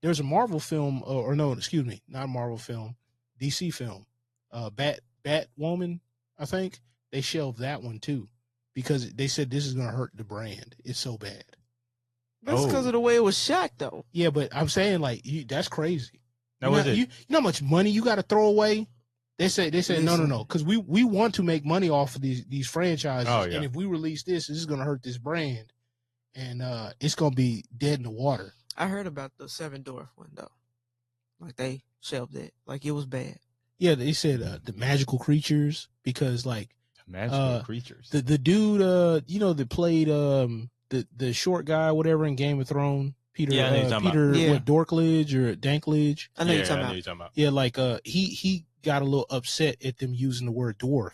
Speaker 5: There's a Marvel film, or no, excuse me, not a Marvel film, DC film, Batwoman. I think they shelved that one too. Because they said this is going to hurt the brand. It's so bad.
Speaker 4: That's because of the way it was shot, though.
Speaker 5: Yeah, but I'm saying, like, that's crazy.
Speaker 3: Now,
Speaker 5: you know how much money you got to throw away? They said no. Because we want to make money off of these franchises.
Speaker 3: Oh, yeah.
Speaker 5: And if we release this is going to hurt this brand. And it's going to be dead in the water.
Speaker 4: I heard about the Seven Dwarf one, though. Like, they shelved it. Like, it was bad.
Speaker 5: Yeah, they said the magical creatures. Because, like,
Speaker 3: magical creatures.
Speaker 5: The dude, that played the short guy, whatever, in Game of Thrones, Peter Dorkledge or Danklage.
Speaker 4: I know you're talking
Speaker 5: about. Yeah, like he got a little upset at them using the word dwarf,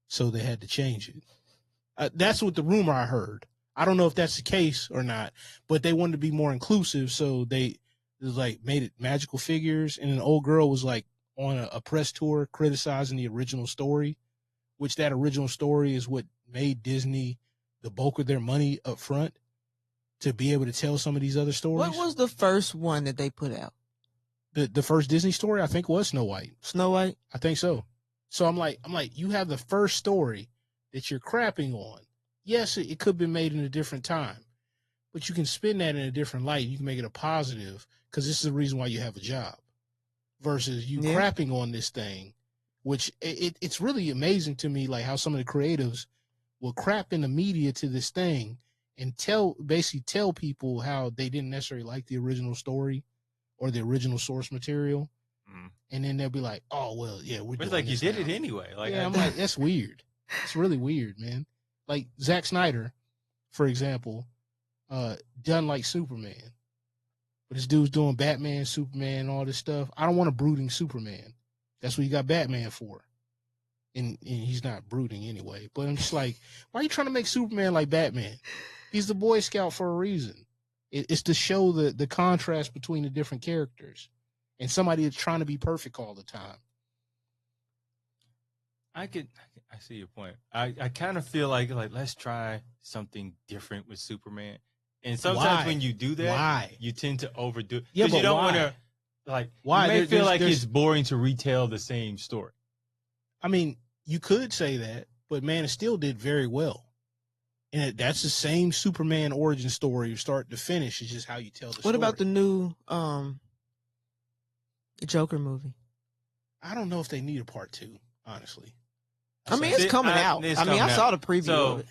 Speaker 5: so they had to change it. That's what the rumor I heard. I don't know if that's the case or not, but they wanted to be more inclusive, so they made it magical figures, and an old girl was like on a press tour criticizing the original story. Which that original story is what made Disney the bulk of their money up front to be able to tell some of these other stories.
Speaker 4: What was the first one that they put out?
Speaker 5: The first Disney story, I think, was Snow White.
Speaker 4: Snow White?
Speaker 5: I think so. So I'm like, you have the first story that you're crapping on. Yes, it could be made in a different time, but you can spin that in a different light. You can make it a positive because this is the reason why you have a job versus you crapping on this thing. Which it's really amazing to me, like how some of the creatives will crap in the media to this thing, and basically tell people how they didn't necessarily like the original story or the original source material. And then they'll be like, "Oh well, yeah, we're."
Speaker 3: It's like you did it anyway. Like,
Speaker 5: yeah, I'm like, that's weird. It's really weird, man. Like Zack Snyder, for example, done like Superman, but this dude's doing Batman, Superman, all this stuff. I don't want a brooding Superman. That's what you got Batman for, and he's not brooding anyway. But I'm just like, why are you trying to make Superman like Batman? He's the Boy Scout for a reason. It's to show the contrast between the different characters. And somebody that's trying to be perfect all the time.
Speaker 3: I see your point. I kind of feel like let's try something different with Superman. And sometimes when you do that, you tend to overdo it.
Speaker 5: Yeah,
Speaker 3: but you don't want to
Speaker 5: why?
Speaker 3: You may feel like it's boring to retell the same story.
Speaker 5: I mean, you could say that, but Man of Steel did very well. And that's the same Superman origin story, start to finish. It's just how you tell the story.
Speaker 4: What about the new Joker movie?
Speaker 5: I don't know if they need a part 2, honestly.
Speaker 4: I mean, it's coming out. I saw the preview of it.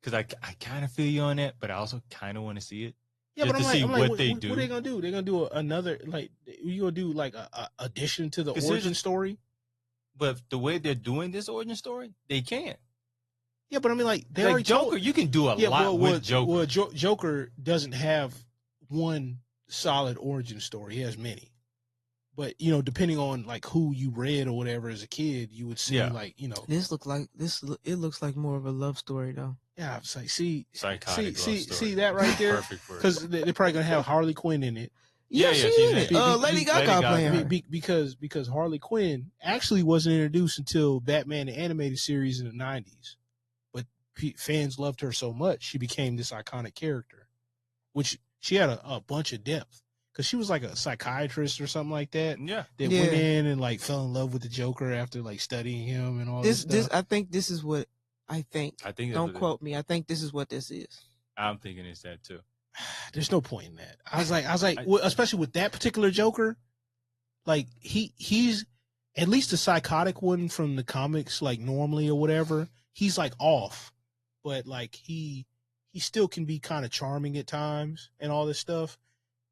Speaker 3: Because I kind of feel you on that, but I also kind of want to see it.
Speaker 5: Yeah,
Speaker 3: just
Speaker 5: but
Speaker 3: to see what they do.
Speaker 5: What are they going to do? They're going to do another, like, you going to do, like, a addition to the origin story?
Speaker 3: But the way they're doing this origin story, they can't.
Speaker 5: Yeah, but I mean, like, they
Speaker 3: like
Speaker 5: already
Speaker 3: Joker, you can do a lot with Joker.
Speaker 5: Well, Joker doesn't have one solid origin story. He has many. But, you know, depending on, like, who you read or whatever as a kid, you would see, like, you know.
Speaker 4: It looks like more of a love story, though.
Speaker 5: Yeah, it's like, see
Speaker 3: that
Speaker 5: right there?
Speaker 3: Perfect for it.
Speaker 5: Because they're probably going to have Harley Quinn in it.
Speaker 4: Yeah, she's in it. Lady Gaga playing her.
Speaker 5: Because Harley Quinn actually wasn't introduced until Batman the Animated Series in the 90s. But fans loved her so much, she became this iconic character, which she had a bunch of depth. Because she was like a psychiatrist or something like that.
Speaker 3: Yeah.
Speaker 5: That went in and like fell in love with the Joker after like studying him and all this stuff.
Speaker 4: I think this is what I think. Don't quote me. I think this is what this is.
Speaker 3: I'm thinking it's that too.
Speaker 5: There's no point in that. I was like, especially with that particular Joker, like he's at least the psychotic one from the comics, like normally or whatever. He's like off, but like he still can be kind of charming at times and all this stuff.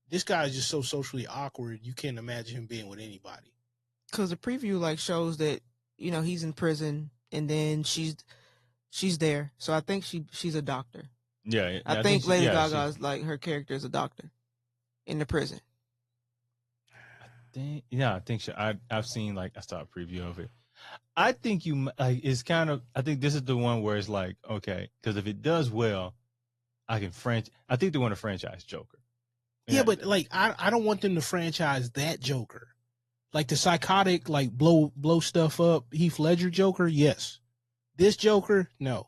Speaker 5: This guy is just so socially awkward. You can't imagine him being with anybody.
Speaker 4: Because the preview like shows that, you know, he's in prison and then she's there. So I think she's a doctor.
Speaker 3: Yeah.
Speaker 4: I think Lady Gaga's like her character is a doctor in the prison.
Speaker 3: I think so. I've seen like I saw a preview of it. I think it's kind of, I think this is the one where it's like, okay, because if it does well, I think they want to franchise Joker.
Speaker 5: Yeah, but like I don't want them to franchise that Joker. Like the psychotic, like blow stuff up Heath Ledger Joker, yes. This Joker, no.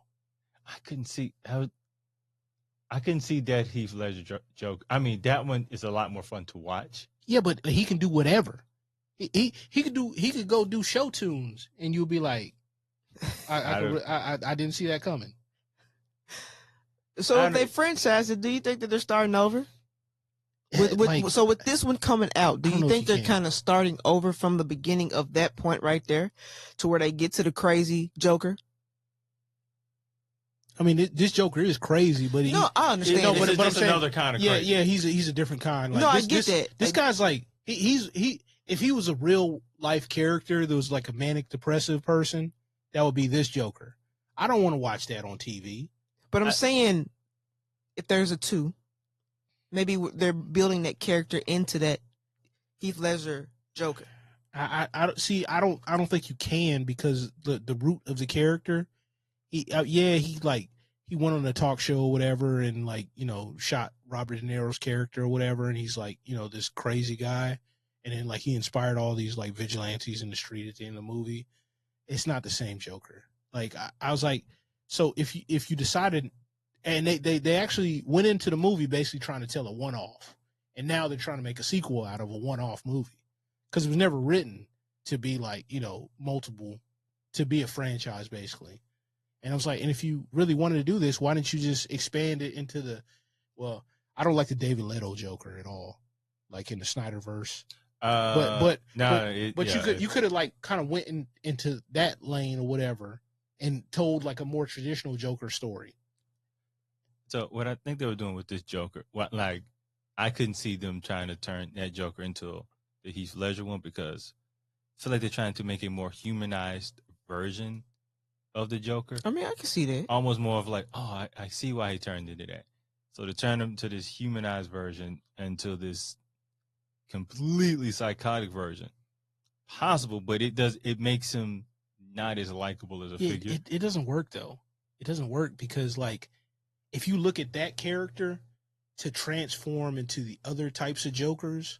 Speaker 3: I couldn't see that Heath Ledger Joker. I mean, that one is a lot more fun to watch.
Speaker 5: Yeah, but he can do whatever. He could go do show tunes, and you'll be like, I didn't see that coming.
Speaker 4: So if they franchise it, do you think that they're starting over? So with this one coming out, do you think they're kind of starting over from the beginning of that point right there to where they get to the crazy Joker?
Speaker 5: I mean, this Joker is crazy, but
Speaker 4: no, I understand.
Speaker 3: No, but it's another kind of crazy.
Speaker 5: Yeah, he's a different kind. Like,
Speaker 4: no, I get that.
Speaker 5: This guy's like if he was a real life character that was like a manic depressive person, that would be this Joker. I don't want to watch that on TV.
Speaker 4: But I'm saying, if there's a 2. Maybe they're building that character into that Heath Ledger Joker.
Speaker 5: I don't think you can, because the root of the character. He went on a talk show or whatever and like, you know, shot Robert De Niro's character or whatever, and he's like, you know, this crazy guy, and then like he inspired all these like vigilantes in the street at the end of the movie. It's not the same Joker. Like I was like, so if you decided. And they actually went into the movie basically trying to tell a one-off. And now they're trying to make a sequel out of a one-off movie. Because it was never written to be like, you know, multiple, to be a franchise basically. And I was like, and if you really wanted to do this, why didn't you just expand it into well, I don't like the David Leto Joker at all. Like in the Snyderverse. You could have like kind of went into that lane or whatever and told like a more traditional Joker story.
Speaker 3: So what I think they were doing with this Joker, like I couldn't see them trying to turn that Joker into the Heath Ledger one because I feel like they're trying to make a more humanized version of the Joker.
Speaker 4: I mean, I can see that.
Speaker 3: Almost more of like, oh, I see why he turned into that. So to turn him to this humanized version and to this completely psychotic version, possible, but it makes him not as likable as a figure.
Speaker 5: It doesn't work though. It doesn't work because like if you look at that character to transform into the other types of Jokers,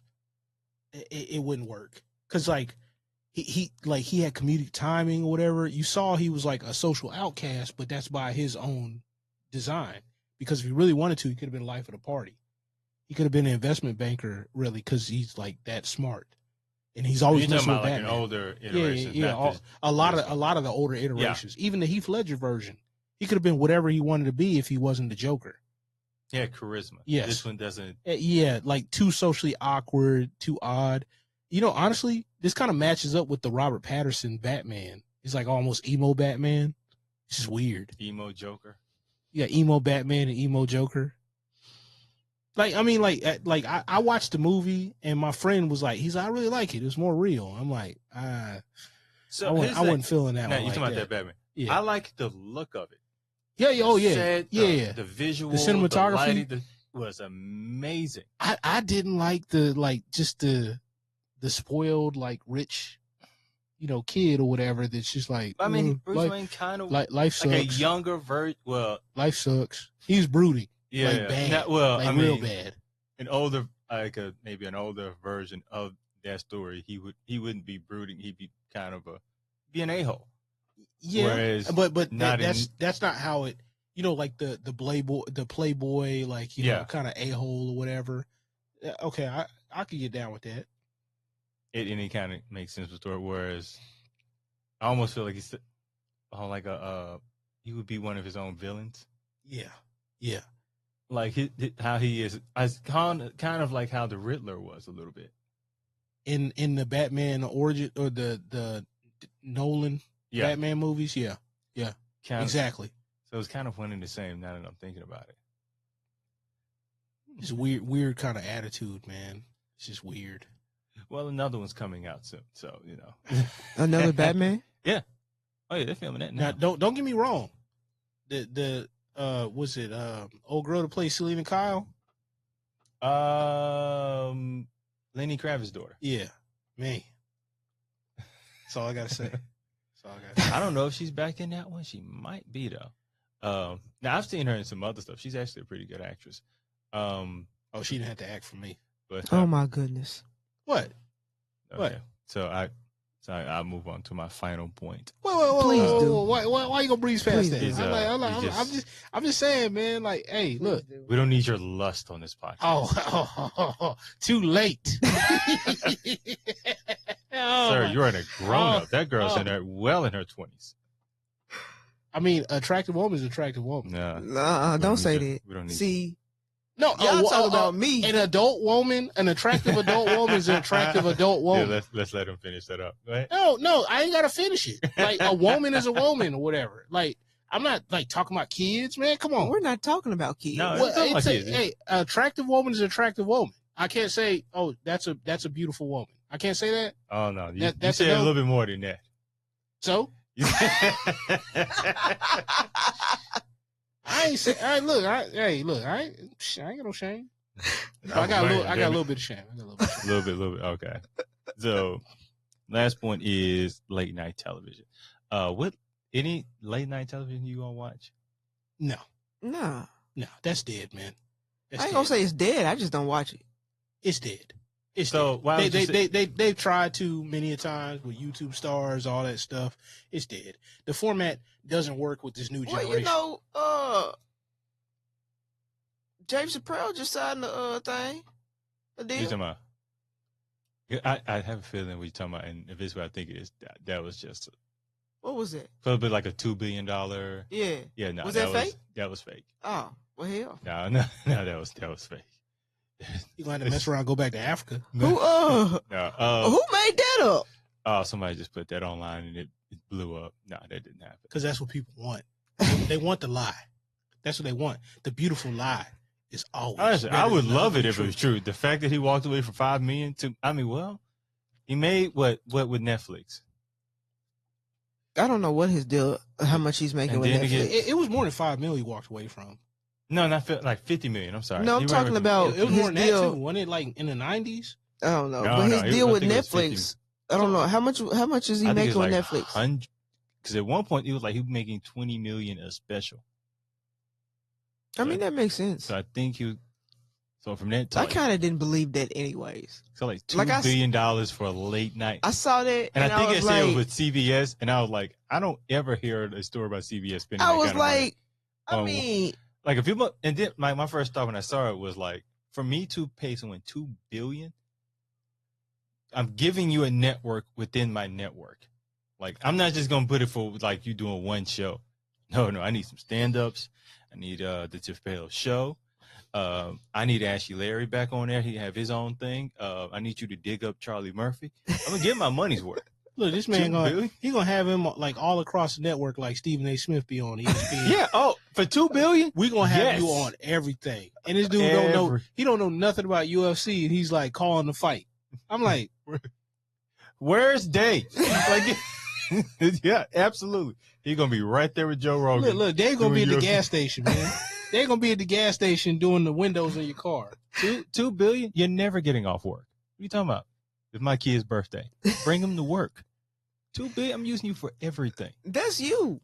Speaker 5: it wouldn't work. Cause like he had comedic timing or whatever. You saw he was like a social outcast, but that's by his own design. Because if he really wanted to, he could have been life of the party. He could have been an investment banker, really, because he's like that smart, and he's always
Speaker 3: talking about
Speaker 5: with
Speaker 3: like an
Speaker 5: Batman.
Speaker 3: older iteration.
Speaker 5: A lot of the older iterations, even the Heath Ledger version, he could have been whatever he wanted to be if he wasn't the Joker.
Speaker 3: Yeah, charisma.
Speaker 5: Yes.
Speaker 3: This one doesn't.
Speaker 5: Yeah, like too socially awkward, too odd. You know, honestly, this kind of matches up with the Robert Pattinson Batman. He's like almost emo Batman. It's just weird.
Speaker 3: Emo Joker.
Speaker 5: You got emo Batman and emo Joker. Like, I mean, I watched the movie and my friend was like, I really like it. It's more real. I'm like, I wasn't feeling that
Speaker 3: Now,
Speaker 5: one.
Speaker 3: you
Speaker 5: Like
Speaker 3: talking about
Speaker 5: that.
Speaker 3: Batman.
Speaker 5: Yeah.
Speaker 3: I like the look of it.
Speaker 5: Yeah, oh yeah.
Speaker 3: Set,
Speaker 5: Yeah.
Speaker 3: The visual,
Speaker 5: The cinematography.
Speaker 3: the lighting, was amazing.
Speaker 5: I didn't like the spoiled, like rich, kid or whatever that's just like,
Speaker 3: I mean, Bruce
Speaker 5: life,
Speaker 3: Wayne kind of
Speaker 5: life sucks.
Speaker 3: like a younger version. Well,
Speaker 5: life sucks. He's brooding.
Speaker 3: yeah,
Speaker 5: Like bad.
Speaker 3: I mean,
Speaker 5: real bad.
Speaker 3: an older, maybe an older version of that story. He wouldn't be brooding. He'd be kind of be an a-hole.
Speaker 5: Yeah,
Speaker 3: Whereas
Speaker 5: but
Speaker 3: not
Speaker 5: that's not how it. Like the playboy, like kind of a-hole or whatever. Okay, I could get down with that.
Speaker 3: It kind of makes sense with the story. Whereas I almost feel like he's like he would be one of his own villains.
Speaker 5: Yeah.
Speaker 3: Like how he is, kind of like how the Riddler was a little bit
Speaker 5: In the Batman origin or the Nolan Batman movies. Yeah.
Speaker 3: Kind
Speaker 5: Exactly.
Speaker 3: So it's kind of one and the same now that I'm thinking about it.
Speaker 5: It's weird kind of attitude, man. It's just weird.
Speaker 3: Well, another one's coming out soon, so
Speaker 4: Another Batman?
Speaker 3: Yeah. Oh yeah, they're filming that now.
Speaker 5: Now, don't get me wrong. The was it old girl to play Selena Kyle?
Speaker 3: Lenny Kravitz's daughter.
Speaker 5: Yeah, man. That's all I gotta say.
Speaker 3: I don't know if she's back in that one. She might be though. Now I've seen her in some other stuff. She's actually a pretty good actress.
Speaker 5: Oh, she didn't have to act for me.
Speaker 3: But
Speaker 4: Oh my goodness.
Speaker 5: What?
Speaker 3: okay.
Speaker 5: What?
Speaker 3: So I'll move on to my final point.
Speaker 5: Whoa,
Speaker 4: Please do.
Speaker 5: Why you gonna breeze past
Speaker 4: Please
Speaker 5: that?
Speaker 3: do.
Speaker 5: I'm just saying, man. Like, hey, look.
Speaker 3: We don't need your lust on this podcast.
Speaker 5: Oh, too late.
Speaker 3: Sir, you're in a grown up. That girl's in her 20s.
Speaker 5: I mean, attractive woman is attractive woman.
Speaker 3: No,
Speaker 4: Don't say that.
Speaker 3: We don't need
Speaker 4: See,
Speaker 5: No,
Speaker 4: y'all talk about me.
Speaker 5: An adult woman, an attractive adult woman is an attractive adult woman.
Speaker 3: Yeah, let's let him finish that up. Right?
Speaker 5: No, I ain't gotta finish it. Like a woman is a woman or whatever. Like I'm not like talking about kids, man. Come on.
Speaker 4: we're not talking about kids.
Speaker 3: No.
Speaker 5: Well,
Speaker 3: talking about kids.
Speaker 5: hey, attractive woman is an attractive woman. I can't say, oh, that's a beautiful woman. I can't say that.
Speaker 3: Oh no, you
Speaker 5: That's
Speaker 3: said
Speaker 5: a
Speaker 3: a
Speaker 5: no?
Speaker 3: little bit more than that.
Speaker 5: So I ain't say. Look, I ain't got no shame. I got a little bit of shame.
Speaker 3: A little bit. Okay. So, last point is late night television. What any late night television you gonna watch?
Speaker 5: No,
Speaker 4: That's
Speaker 5: dead, man.
Speaker 4: I ain't gonna say it's dead. I just don't watch it.
Speaker 5: It's dead. It's
Speaker 3: So,
Speaker 5: dead.
Speaker 3: why would you say-
Speaker 5: They've tried to many a times with YouTube stars, all that stuff. It's dead. The format doesn't work with this new generation.
Speaker 4: James Chappelle just signed the thing. A
Speaker 3: You
Speaker 4: deal.
Speaker 3: talking about? Yeah, I have a feeling what you're talking about, and if it's what I think it is, that was just
Speaker 4: What was it?
Speaker 3: probably like a $2 billion.
Speaker 4: Yeah.
Speaker 3: Yeah, no,
Speaker 4: Was that fake?
Speaker 3: That was fake.
Speaker 4: Oh, well, hell.
Speaker 3: No, that was fake.
Speaker 5: You gonna have to mess around and go back to Africa.
Speaker 4: Who
Speaker 3: No,
Speaker 4: who made that up?
Speaker 3: oh, somebody just put that online and it blew up. No, that didn't happen.
Speaker 5: Because that's what people want. They want the lie. That's what they want. The beautiful lie is always.
Speaker 3: Honestly, I
Speaker 5: better
Speaker 3: would
Speaker 5: than the
Speaker 3: love it
Speaker 5: ugly
Speaker 3: if it was
Speaker 5: truth.
Speaker 3: true. The fact that he walked away for $5 million he made what with Netflix?
Speaker 4: I don't know what his deal, how much he's making
Speaker 3: And
Speaker 4: with
Speaker 3: then
Speaker 4: Netflix.
Speaker 3: again-
Speaker 5: It was more than $5 million he walked away from.
Speaker 3: No, not like 50 million. I'm sorry.
Speaker 4: No, I'm
Speaker 3: You
Speaker 4: talking
Speaker 3: remember-
Speaker 4: about
Speaker 5: It was
Speaker 4: his
Speaker 5: more than that
Speaker 4: deal.
Speaker 5: too. Wasn't it like in the 90s?
Speaker 4: I don't know,
Speaker 3: No,
Speaker 4: but his
Speaker 3: no,
Speaker 4: deal
Speaker 3: I
Speaker 4: with
Speaker 3: think it was 50.
Speaker 4: Netflix. I don't know how much is he
Speaker 3: I think it's
Speaker 4: making with
Speaker 3: like
Speaker 4: Netflix?
Speaker 3: Because at one point it was like he was making 20 million a special.
Speaker 4: I mean, that makes sense.
Speaker 3: So I think he was. So from that
Speaker 4: I
Speaker 3: time,
Speaker 4: kind of didn't believe that anyways.
Speaker 3: so like $2
Speaker 4: like I s-
Speaker 3: billion for a late night.
Speaker 4: I saw that
Speaker 3: And I think
Speaker 4: was
Speaker 3: it said it
Speaker 4: like,
Speaker 3: was with CBS, and I was like, I don't ever hear a story about CBS spending.
Speaker 4: I
Speaker 3: that
Speaker 4: was
Speaker 3: kind of money.
Speaker 4: like, I
Speaker 3: Oh,
Speaker 4: mean,
Speaker 3: Like if people, and then my first thought when I saw it was like, for me to pay someone $2 billion, I'm giving you a network within my network. Like I'm not just gonna put it for like you doing one show. No, I need some stand-ups. I need the Tiff Bale show. I need Ashley Larry back on there. He have his own thing. I need you to dig up Charlie Murphy. I'm gonna get my money's worth.
Speaker 5: Look, this
Speaker 3: $2
Speaker 5: man
Speaker 3: billion?
Speaker 5: he gonna have him like all across the network, like Stephen A. Smith be on ESPN.
Speaker 3: Yeah. Oh, for $2 billion,
Speaker 5: We gonna have
Speaker 3: Yes.
Speaker 5: you on everything. And this dude don't know nothing about UFC, and he's like calling the fight. I'm like,
Speaker 3: Where's Dave? Like, yeah, absolutely. He's gonna be right there with Joe Rogan.
Speaker 5: look, they gonna be at
Speaker 3: doing
Speaker 5: the
Speaker 3: UFC.
Speaker 5: gas station, man. They gonna be at the gas station doing the windows in your car.
Speaker 3: $2 billion. You're never getting off work. What are you talking about? It's my kid's birthday. Bring him to work. $2 billion. I'm using you for everything.
Speaker 4: that's you.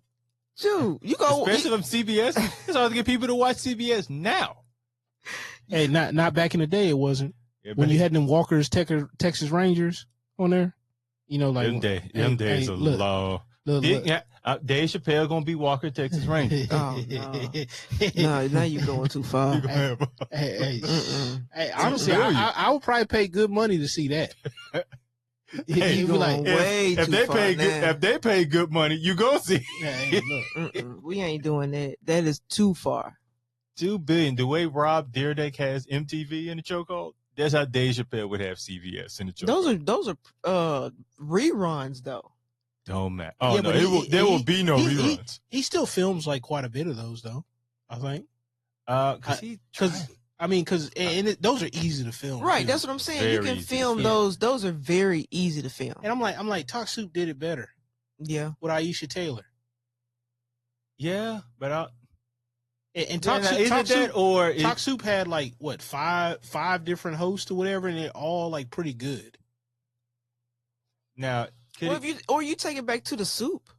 Speaker 4: Dude, you go.
Speaker 3: Especially from CBS. It's hard to get people to watch CBS now.
Speaker 5: Hey, not back in the day, it wasn't.
Speaker 3: Yeah,
Speaker 5: When
Speaker 3: but
Speaker 5: you had them Walker's Texas Rangers on there, you know, like
Speaker 3: them days are
Speaker 5: look,
Speaker 3: long.
Speaker 5: look.
Speaker 3: Yeah, Dave Chappelle gonna be Walker, Texas Rangers.
Speaker 4: Oh, no, now you're going too far.
Speaker 3: You gonna have-
Speaker 5: Hey,
Speaker 4: Mm-mm.
Speaker 5: hey, honestly,
Speaker 3: billion.
Speaker 5: I would probably pay good money to see that.
Speaker 3: Hey,
Speaker 5: You'd be like,
Speaker 4: going way
Speaker 3: if
Speaker 4: too
Speaker 3: they
Speaker 4: far
Speaker 3: pay
Speaker 4: now.
Speaker 3: good, if they pay good money, you gonna see
Speaker 5: hey, look,
Speaker 4: Mm-mm. We ain't doing that. That is too far.
Speaker 3: $2 billion. The way Rob Dyrdek has MTV in the chokehold, that's how Dave Chappelle would have CBS in the chokehold.
Speaker 4: Those are reruns though.
Speaker 3: Don't matter. Oh
Speaker 5: Yeah,
Speaker 3: no,
Speaker 5: but
Speaker 3: there will be no
Speaker 5: he-
Speaker 3: reruns.
Speaker 5: he still films like quite a bit of those though. I think.
Speaker 3: Because
Speaker 5: Those are easy to film.
Speaker 4: Right,
Speaker 5: too.
Speaker 4: that's what I'm saying. You
Speaker 3: Very
Speaker 4: can
Speaker 3: easy to
Speaker 4: film
Speaker 5: film.
Speaker 4: those. Those are very easy to film.
Speaker 5: And I'm like, Talk Soup did it better
Speaker 4: Yeah.
Speaker 5: with Aisha Taylor.
Speaker 3: yeah, but
Speaker 5: And Talk Soup,
Speaker 3: is
Speaker 5: Talk
Speaker 3: it that
Speaker 5: Soup,
Speaker 3: or
Speaker 5: Talk Soup had like what five different hosts or whatever, and they're all like pretty good.
Speaker 3: now?
Speaker 4: Or if you take it back to the soup.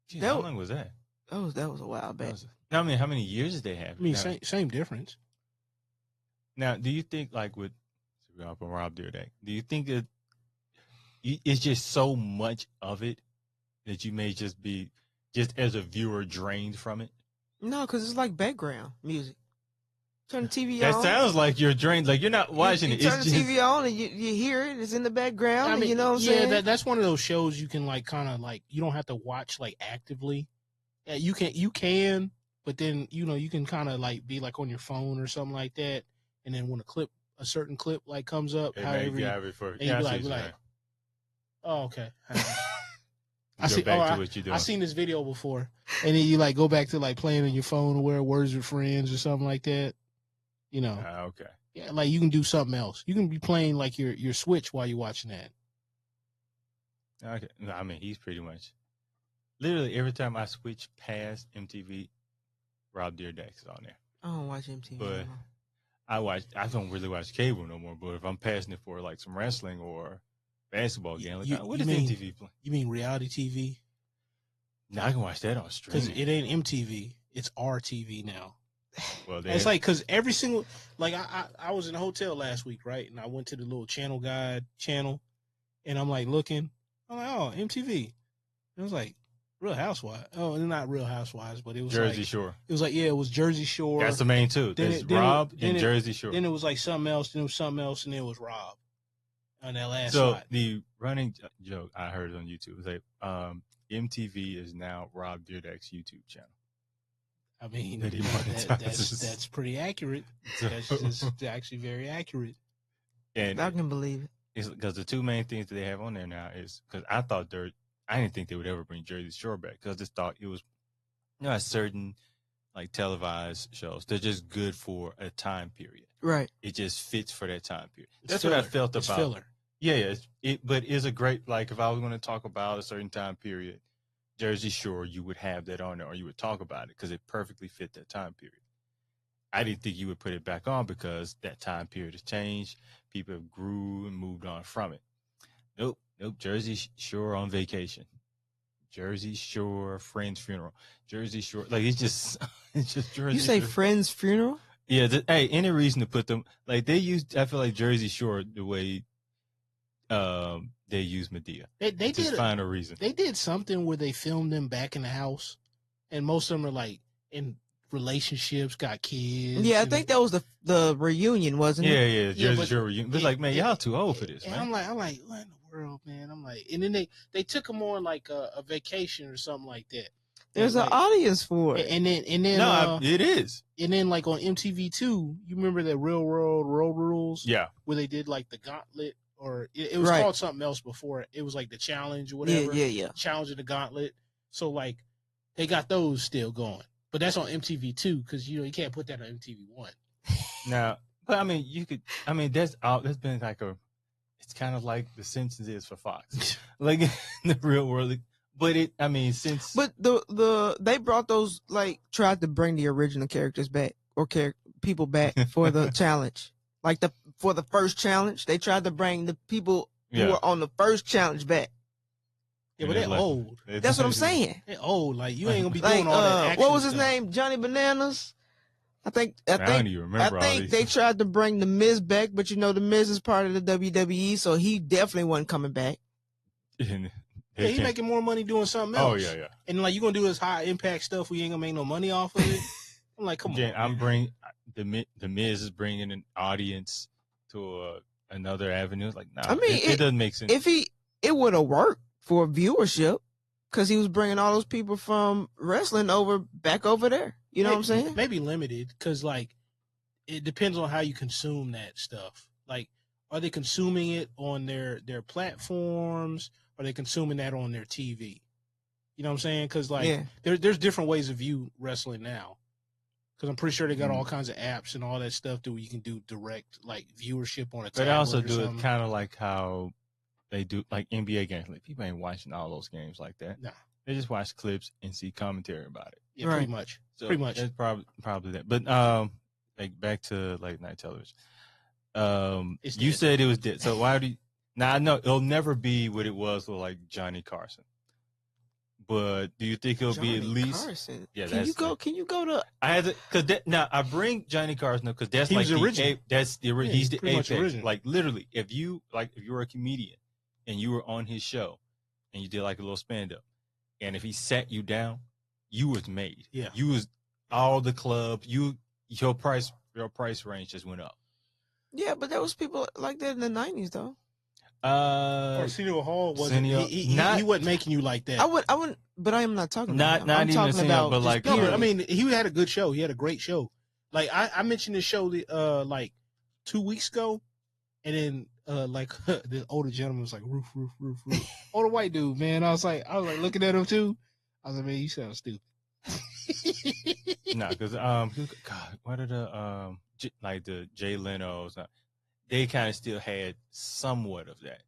Speaker 3: Geez,
Speaker 4: that
Speaker 3: how
Speaker 4: w-
Speaker 3: long was that?
Speaker 4: That was a while back.
Speaker 3: How many years did they have?
Speaker 5: I mean,
Speaker 3: now,
Speaker 5: same difference.
Speaker 3: now, do you think like with Rob Dyrdek, do you think that it's just so much of it that you may just be just as a viewer drained from it?
Speaker 4: No, because it's like background music. Turn the TV
Speaker 3: That
Speaker 4: on.
Speaker 3: sounds like you're drained. Like you're not watching
Speaker 4: you
Speaker 3: it.
Speaker 4: turn
Speaker 3: It's
Speaker 4: the
Speaker 3: just
Speaker 4: TV on and you hear it. It's in the background.
Speaker 5: I
Speaker 4: and
Speaker 5: mean,
Speaker 4: you know what I'm saying?
Speaker 5: that's one of those shows you can like kind of like you don't have to watch like actively. Yeah, you can, but then you can kind of like be like on your phone or something like that, and then when a certain clip like comes up,
Speaker 3: it
Speaker 5: however,
Speaker 3: may be average for.
Speaker 5: and you
Speaker 3: Yeah,
Speaker 5: be
Speaker 3: I see
Speaker 5: like,
Speaker 3: what you're saying.
Speaker 5: oh okay.
Speaker 3: Go
Speaker 5: see-
Speaker 3: back
Speaker 5: oh,
Speaker 3: to what you're doing.
Speaker 5: I seen this video before, and then you like go back to like playing on your phone or where Words with Friends or something like that. You know,
Speaker 3: Okay.
Speaker 5: yeah, like you can do something else. You can be playing like your Switch while you're watching that.
Speaker 3: Okay. No, I mean, he's pretty much literally every time I switch past MTV, Rob Dyrdek's on there.
Speaker 4: I don't watch MTV.
Speaker 3: But-
Speaker 4: no more.
Speaker 3: I don't really watch cable no more, but if I'm passing it for like some wrestling or basketball game, like, what is MTV playing?
Speaker 5: You mean reality TV?
Speaker 3: Now I can watch that on
Speaker 5: Because
Speaker 3: streaming.
Speaker 5: it ain't MTV, it's RTV now.
Speaker 3: Well,
Speaker 5: It's like because every single like I was in a hotel last week, right? And I went to the little channel guide channel, and I'm like looking. I'm like, oh, MTV. It was like Real Housewives. Oh, not Real Housewives, but it was
Speaker 3: Jersey
Speaker 5: like,
Speaker 3: Shore.
Speaker 5: It was like it was Jersey Shore.
Speaker 3: That's the main two.
Speaker 5: Then
Speaker 3: There's
Speaker 5: it- then it-
Speaker 3: Rob
Speaker 5: then
Speaker 3: and
Speaker 5: it-
Speaker 3: Jersey Shore.
Speaker 5: Then it was like something else. Then it was something else, and then it was Rob on that last
Speaker 3: So
Speaker 5: slot.
Speaker 3: the running joke I heard on YouTube was like, MTV is now Rob Dyrdek's YouTube channel.
Speaker 5: I mean,
Speaker 3: that he
Speaker 5: that's
Speaker 3: monetizes.
Speaker 5: pretty accurate.
Speaker 3: So-
Speaker 5: That's actually very accurate.
Speaker 3: and
Speaker 4: I can believe it.
Speaker 3: it's because the two main things that they have on there now is because I didn't think they would ever bring Jersey Shore back because I just thought it was, a certain like televised shows. They're just good for a time period.
Speaker 4: Right.
Speaker 3: It just fits for that time period.
Speaker 5: It's
Speaker 3: That's
Speaker 5: filler.
Speaker 3: what I felt
Speaker 5: It's
Speaker 3: about.
Speaker 5: filler.
Speaker 3: Yeah, but it's a great, like, if I was going to talk about a certain time period, Jersey Shore, you would have that on there, or you would talk about it because it perfectly fit that time period. I didn't think you would put it back on because that time period has changed. People have grew and moved on from it. Nope. Jersey Shore on vacation. Jersey Shore friend's funeral. Jersey Shore, like it's just Jersey.
Speaker 4: You say
Speaker 3: Shore.
Speaker 4: friend's funeral?
Speaker 3: Yeah. Hey, any reason to put them like they use? I feel like Jersey Shore the way they use Medea.
Speaker 5: They
Speaker 3: Just
Speaker 5: did
Speaker 3: find a reason.
Speaker 5: They did something where they filmed them back in the house, and most of them are like in relationships, got kids.
Speaker 4: Yeah, I think that was the reunion, wasn't it?
Speaker 3: Yeah, Jersey
Speaker 5: but
Speaker 3: Shore reunion. But like, man, y'all too old for this,
Speaker 5: and
Speaker 3: man.
Speaker 5: I'm like, what in the world, man? I'm like, and then they took them on like a vacation or something like that.
Speaker 4: There's
Speaker 5: And
Speaker 4: an audience for it.
Speaker 5: and then
Speaker 3: No, it is.
Speaker 5: and then like on MTV2, you remember that Real World Road Rules?
Speaker 3: Yeah.
Speaker 5: Where they did like the gauntlet, or it was
Speaker 4: Right.
Speaker 5: called something else before. It was like the challenge or whatever.
Speaker 4: Yeah.
Speaker 5: Challenge of the gauntlet. So like they got those still going, but that's on MTV2 because you can't put that on MTV1.
Speaker 3: Now, but I mean, you could. I mean, that's been like it's kind of like The Simpsons is for Fox, like in the real world. But since
Speaker 4: But they brought those, like, tried to bring the original characters back, or people back for the challenge. Like for the first challenge, they tried to bring the people who were on the first challenge back.
Speaker 5: Yeah, but they're old.
Speaker 4: That's what I'm saying.
Speaker 5: They're old. Like you ain't gonna be
Speaker 4: Like,
Speaker 5: doing all that action
Speaker 4: what was his
Speaker 5: stuff.
Speaker 4: name? Johnny Bananas. I think
Speaker 3: don't even remember all these.
Speaker 4: they tried to bring the Miz back, but the Miz is part of the WWE, so he definitely wasn't coming back.
Speaker 5: Yeah, he making more money doing something else.
Speaker 3: Oh yeah.
Speaker 5: And like you gonna do this high impact stuff where you ain't gonna make no money off of it. I'm like, come on.
Speaker 3: Again, I'm
Speaker 5: man.
Speaker 3: bringing the Miz is bringing an audience to another avenue. Like, nah,
Speaker 4: I mean,
Speaker 3: it doesn't make sense.
Speaker 4: If it would have worked for viewership, because he was bringing all those people from wrestling back over there. You know what I'm saying?
Speaker 5: Maybe limited because like it depends on how you consume that stuff. Like, are they consuming it on their platforms? Are they consuming that on their TV? You know what I'm saying? Because like
Speaker 4: Yeah.
Speaker 5: there's different ways to view wrestling now. Because I'm pretty sure they got all kinds of apps and all that stuff that you can do direct like viewership on a tablet.
Speaker 3: But they also
Speaker 5: or
Speaker 3: do
Speaker 5: something.
Speaker 3: it kind of like how they do like NBA games. Like people ain't watching all those games like that.
Speaker 5: Nah.
Speaker 3: They just watch clips and see commentary about it.
Speaker 5: Yeah,
Speaker 4: Right.
Speaker 5: pretty much.
Speaker 3: So
Speaker 5: Pretty much.
Speaker 3: That's probably that. But like back to late night television.
Speaker 5: It's
Speaker 3: You
Speaker 5: dead.
Speaker 3: said it was dead. So why do you? Now I know it'll never be what it was with like Johnny Carson. But do you think it'll be at
Speaker 4: Johnny
Speaker 3: least?
Speaker 4: Carson.
Speaker 3: Yeah,
Speaker 4: Can
Speaker 3: that's
Speaker 4: you go?
Speaker 3: like-
Speaker 4: Can you go to?
Speaker 3: I had to because now I bring Johnny Carson up because that's
Speaker 5: He
Speaker 3: like
Speaker 5: was
Speaker 3: the
Speaker 5: original.
Speaker 3: that's the
Speaker 5: Yeah,
Speaker 3: he's the
Speaker 5: pretty much
Speaker 3: apex.
Speaker 5: original.
Speaker 3: Like literally, if you were a comedian and you were on his show and you did like a little stand up, and if he sat you down, you was made.
Speaker 5: Yeah.
Speaker 3: You was all the clubs. Your price range just went up.
Speaker 4: Yeah, but there was people like that in the '90s though.
Speaker 5: Arsenio Hall wasn't.
Speaker 3: Arsenio-
Speaker 5: He
Speaker 3: not-
Speaker 5: wasn't making you like that.
Speaker 4: I wouldn't. But I am not talking
Speaker 3: Not-
Speaker 4: about.
Speaker 3: not
Speaker 4: I'm
Speaker 3: even
Speaker 4: talking
Speaker 3: Arsenio,
Speaker 4: about
Speaker 3: but
Speaker 4: just
Speaker 3: like-
Speaker 5: No, but
Speaker 3: Yeah.
Speaker 5: I mean, he had a good show. He had a great show. Like I mentioned this show like 2 weeks ago, and then like the older gentleman was like roof. Older white dude, man. I was like looking at him too. I was like, man, you sound stupid.
Speaker 3: No, because God, what are the like the Jay Leno's? They kind of still had somewhat of that.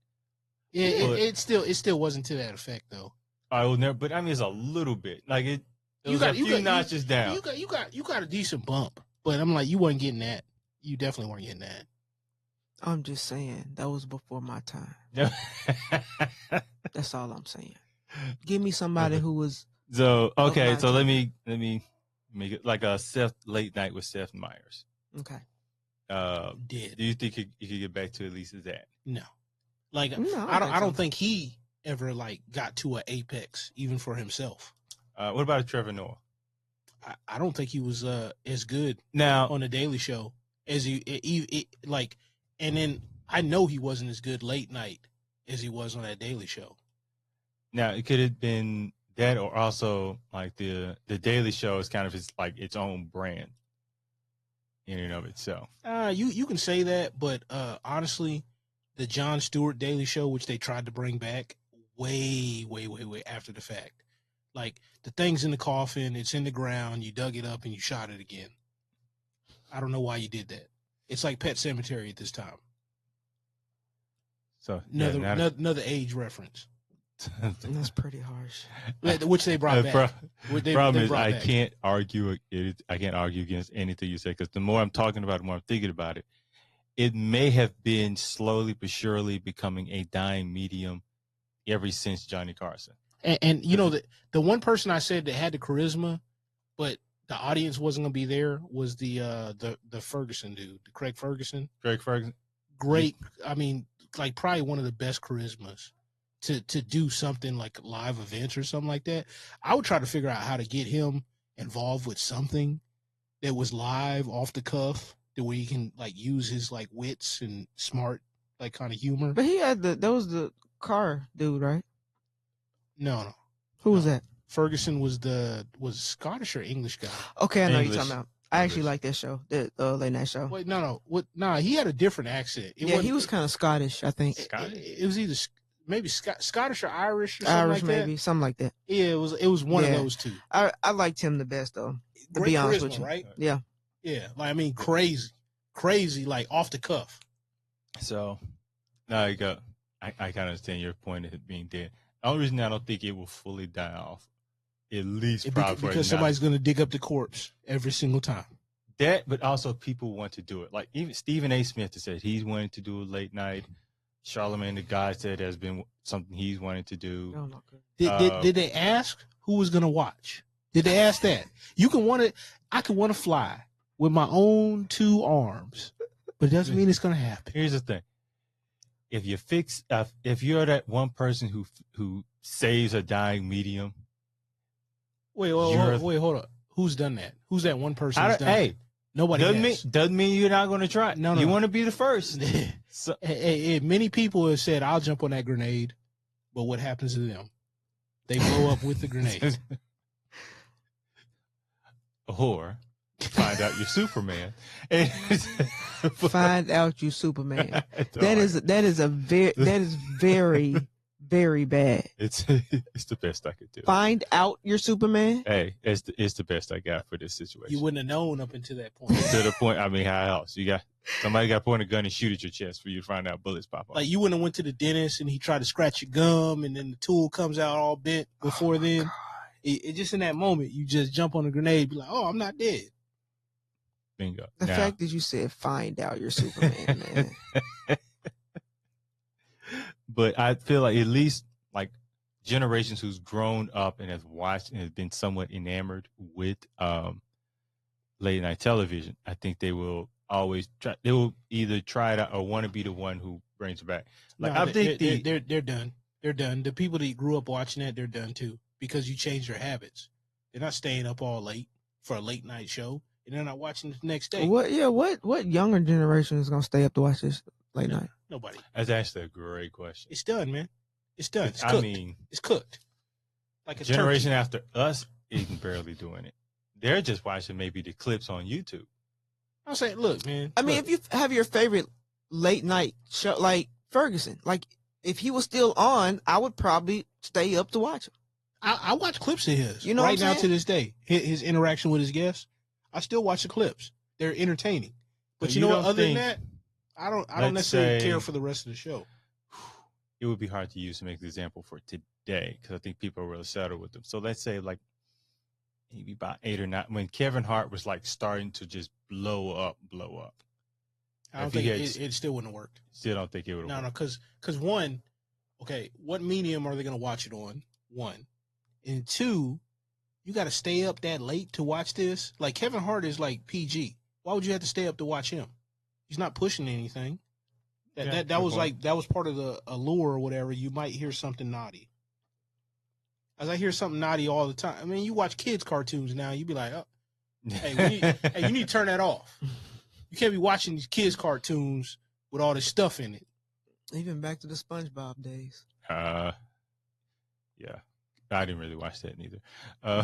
Speaker 5: Yeah,
Speaker 3: But-
Speaker 5: it still wasn't to that effect though.
Speaker 3: I will never, but I mean, it's a little bit like it. It
Speaker 5: You
Speaker 3: was
Speaker 5: got-
Speaker 3: a
Speaker 5: you
Speaker 3: few
Speaker 5: got-
Speaker 3: notches down.
Speaker 5: You got a decent bump, but I'm like, you wasn't getting that. You definitely weren't getting that.
Speaker 4: I'm just saying that was before my time. That's all I'm saying. Give me somebody who was.
Speaker 3: So okay,
Speaker 4: Okay.
Speaker 3: so let me make it like a late night with Seth Meyers.
Speaker 4: Okay.
Speaker 5: Did
Speaker 3: Do you think you could get back to at least that?
Speaker 5: no, like
Speaker 4: No,
Speaker 5: I don't
Speaker 4: so.
Speaker 5: think he ever like got to an apex even for himself.
Speaker 3: What about Trevor Noah?
Speaker 5: I don't think he was as good
Speaker 3: Now,
Speaker 5: on the Daily Show as he like, and then I know he wasn't as good late night as he was on that Daily Show.
Speaker 3: now it could have been that, or also like the Daily Show is kind of its own brand in and of itself.
Speaker 5: You can say that, but honestly, the Jon Stewart Daily Show, which they tried to bring back way after the fact, Like the thing's in the coffin, it's in the ground, you dug it up and you shot it again. I don't know why you did that. It's like Pet Cemetery at this time.
Speaker 3: So
Speaker 5: Another age reference.
Speaker 4: That's pretty harsh.
Speaker 5: Which they brought back.
Speaker 3: Problem is,
Speaker 5: brought
Speaker 3: I
Speaker 5: back.
Speaker 3: can't argue it. I can't argue against anything you say because the more I'm talking about it, the more I'm thinking about it. It may have been slowly but surely becoming a dying medium ever since Johnny Carson.
Speaker 5: And you know, the one person I said that had the charisma, but the audience wasn't going to be there was the Ferguson dude, the Craig Ferguson.
Speaker 3: Craig Ferguson.
Speaker 5: Great. I mean, like probably one of the best charismas to do something like live events or something like that. I would try to figure out how to get him involved with something that was live off the cuff, the way he can like use his like wits and smart like kind of humor.
Speaker 4: But he had that was the car dude, right?
Speaker 5: No.
Speaker 4: Who was that?
Speaker 5: Ferguson was Scottish or English guy.
Speaker 4: Okay, I know
Speaker 3: English.
Speaker 4: you're talking about. I actually like that show, the late night show.
Speaker 5: Wait, no. He had a different accent.
Speaker 4: Yeah, he was kind of Scottish, I think.
Speaker 5: It was either maybe Scottish or Irish or something
Speaker 4: Irish,
Speaker 5: like
Speaker 4: maybe
Speaker 5: that.
Speaker 4: something like that.
Speaker 5: Yeah, it was one of
Speaker 4: Yeah.
Speaker 5: those two.
Speaker 4: I liked him the best though. To
Speaker 5: Great
Speaker 4: be honest
Speaker 5: charisma,
Speaker 4: with you,
Speaker 5: right?
Speaker 4: Yeah.
Speaker 5: Yeah, like I mean, crazy, like off the cuff.
Speaker 3: So now you go. I kind of understand your point of it being dead. The only reason I don't think it will fully die off, at least probably for
Speaker 5: Because somebody's going to dig up the corpse every single time.
Speaker 3: that, but also people want to do it. Like even Stephen A. Smith has said he's wanting to do a late night. Charlamagne the guy said has been something he's wanting to do.
Speaker 4: Oh, my God.
Speaker 5: Did they ask who was going to watch? Did they ask that? I could want to fly with my own 2 arms, but it doesn't mean it's going to happen.
Speaker 3: Here's the thing: if you're that one person who saves a dying medium,
Speaker 5: Wait, hold up. Who's done that? Who's that one person who's done that? Nobody
Speaker 3: doesn't mean you're not going to try.
Speaker 5: No.
Speaker 3: You want to be the first. So,
Speaker 5: Hey, many people have said, I'll jump on that grenade, but what happens to them? They blow up with the grenade.
Speaker 3: or find out you're Superman.
Speaker 4: Find out you Superman. That is very, very bad.
Speaker 3: It's the best I could do.
Speaker 4: Find out you're Superman.
Speaker 3: Hey, it's the best I got for this situation.
Speaker 5: You wouldn't have known up until that point.
Speaker 3: To the point, I mean, how else? Somebody got to point a gun and shoot at your chest for you to find out bullets pop off.
Speaker 5: Like you wouldn't have went to the dentist and he tried to scratch your gum and then the tool comes out all bent before then. It just in that moment, you just jump on a grenade, be like, oh, I'm not dead.
Speaker 3: Bingo.
Speaker 4: The
Speaker 3: Now,
Speaker 4: fact that you said find out you're Superman, man.
Speaker 3: but I feel like at least like generations who's grown up and has watched and has been somewhat enamored with late night television, I think they will always try. They will either try it out or want to be the one who brings it back. Like
Speaker 5: No,
Speaker 3: I think
Speaker 5: they're done. They're done. The people that grew up watching that, they're done too because you changed their habits. They're not staying up all late for a late night show, and they're not watching it the next day.
Speaker 4: What younger generation is gonna stay up to watch this late night?
Speaker 5: Nobody.
Speaker 3: that's actually a great question.
Speaker 5: It's done, man. It's done. It's
Speaker 3: I
Speaker 5: cooked.
Speaker 3: mean,
Speaker 5: It's cooked. Like a
Speaker 3: generation
Speaker 5: turkey.
Speaker 3: after us isn't barely doing it. They're just watching maybe the clips on YouTube.
Speaker 5: I'm saying, look, man.
Speaker 4: I mean,
Speaker 5: look,
Speaker 4: if you have your favorite late night show, like Ferguson, like if he was still on, I would probably stay up to watch him.
Speaker 5: I watch clips of his
Speaker 4: You know what
Speaker 5: right
Speaker 4: I'm
Speaker 5: now
Speaker 4: saying?
Speaker 5: to this day. His interaction with his guests, I still watch the clips. They're entertaining. But
Speaker 3: So
Speaker 5: you know
Speaker 3: you
Speaker 5: what?
Speaker 3: don't
Speaker 5: Other than
Speaker 3: think-
Speaker 5: that, I don't
Speaker 3: let's
Speaker 5: necessarily
Speaker 3: say-
Speaker 5: care for the rest of the show.
Speaker 3: It would be hard to use to make the example for today because I think people are really settled with them. So let's say like maybe about 8 or 9 when Kevin Hart was like starting to just blow up.
Speaker 5: I don't
Speaker 3: If he
Speaker 5: think
Speaker 3: had-
Speaker 5: it still wouldn't have worked.
Speaker 3: Still don't think it would
Speaker 5: No,
Speaker 3: have.
Speaker 5: no, because one, okay, what medium are they going to watch it on? One, and two, you got to stay up that late to watch this. Like Kevin Hart is like PG. Why would you have to stay up to watch him? He's not pushing anything.
Speaker 3: Yeah,
Speaker 5: That
Speaker 3: good
Speaker 5: was
Speaker 3: point.
Speaker 5: like that was part of the allure or whatever. You might hear something naughty. As I hear something naughty all the time. I mean, you watch kids cartoons now. You be like, oh, hey, you need to turn that off. You can't be watching these kids cartoons with all this stuff in it.
Speaker 4: Even back to the SpongeBob days.
Speaker 3: Yeah, I didn't really watch that neither.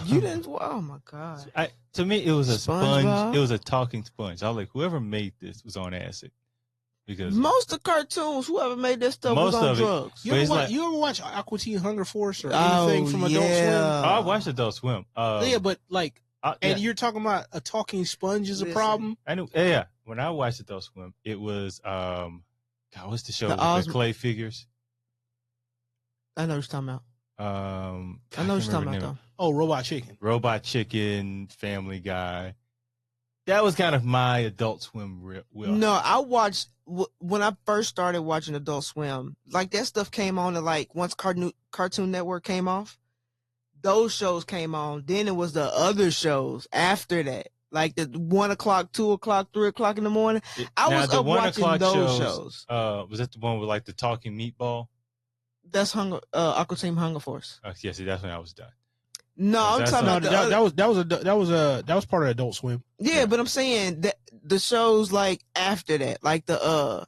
Speaker 4: You didn't? Oh my god!
Speaker 3: To me, it was a
Speaker 4: SpongeBob?
Speaker 3: sponge. It was a talking sponge. I was like, whoever made this was on acid because
Speaker 4: Most of cartoons, whoever made that stuff
Speaker 3: Most
Speaker 4: was on
Speaker 3: of it-
Speaker 4: drugs.
Speaker 5: You
Speaker 3: But
Speaker 5: ever,
Speaker 3: it's
Speaker 5: watch,
Speaker 3: like-
Speaker 5: you ever watch Aqua Teen Hunger Force or
Speaker 4: Oh,
Speaker 5: anything from Adult Swim?
Speaker 4: yeah.
Speaker 3: I watched Adult Swim.
Speaker 5: Yeah, but like,
Speaker 3: yeah,
Speaker 5: and you're talking about a talking sponge is a
Speaker 4: Listen.
Speaker 5: problem.
Speaker 3: I knew. Yeah, when I watched Adult Swim, it was God, what's the show
Speaker 4: The
Speaker 3: with
Speaker 4: Oz-
Speaker 3: the clay figures?
Speaker 4: I know what you're talking about. I know what you're talking about, though.
Speaker 5: Oh, Robot Chicken.
Speaker 3: Robot Chicken, Family Guy. That was kind of my Adult Swim wheel.
Speaker 4: No, I watched when I first started watching Adult Swim. Like that stuff came on to like once Cartoon Network came off, those shows came on. Then it was the other shows after that, like the 1 o'clock, 2 o'clock, 3 o'clock in the morning. I
Speaker 3: Now,
Speaker 4: was
Speaker 3: the
Speaker 4: up
Speaker 3: 1
Speaker 4: watching
Speaker 3: o'clock
Speaker 4: those shows.
Speaker 3: Was that the one with like the talking meatball?
Speaker 4: That's Aqua Team Hunger Force.
Speaker 3: Yeah, see, that's when I was done.
Speaker 4: No, I'm
Speaker 3: That's
Speaker 4: talking
Speaker 5: No,
Speaker 3: not-
Speaker 4: about the other,
Speaker 5: that was part of Adult Swim.
Speaker 4: yeah, but I'm saying that the shows like after that, like the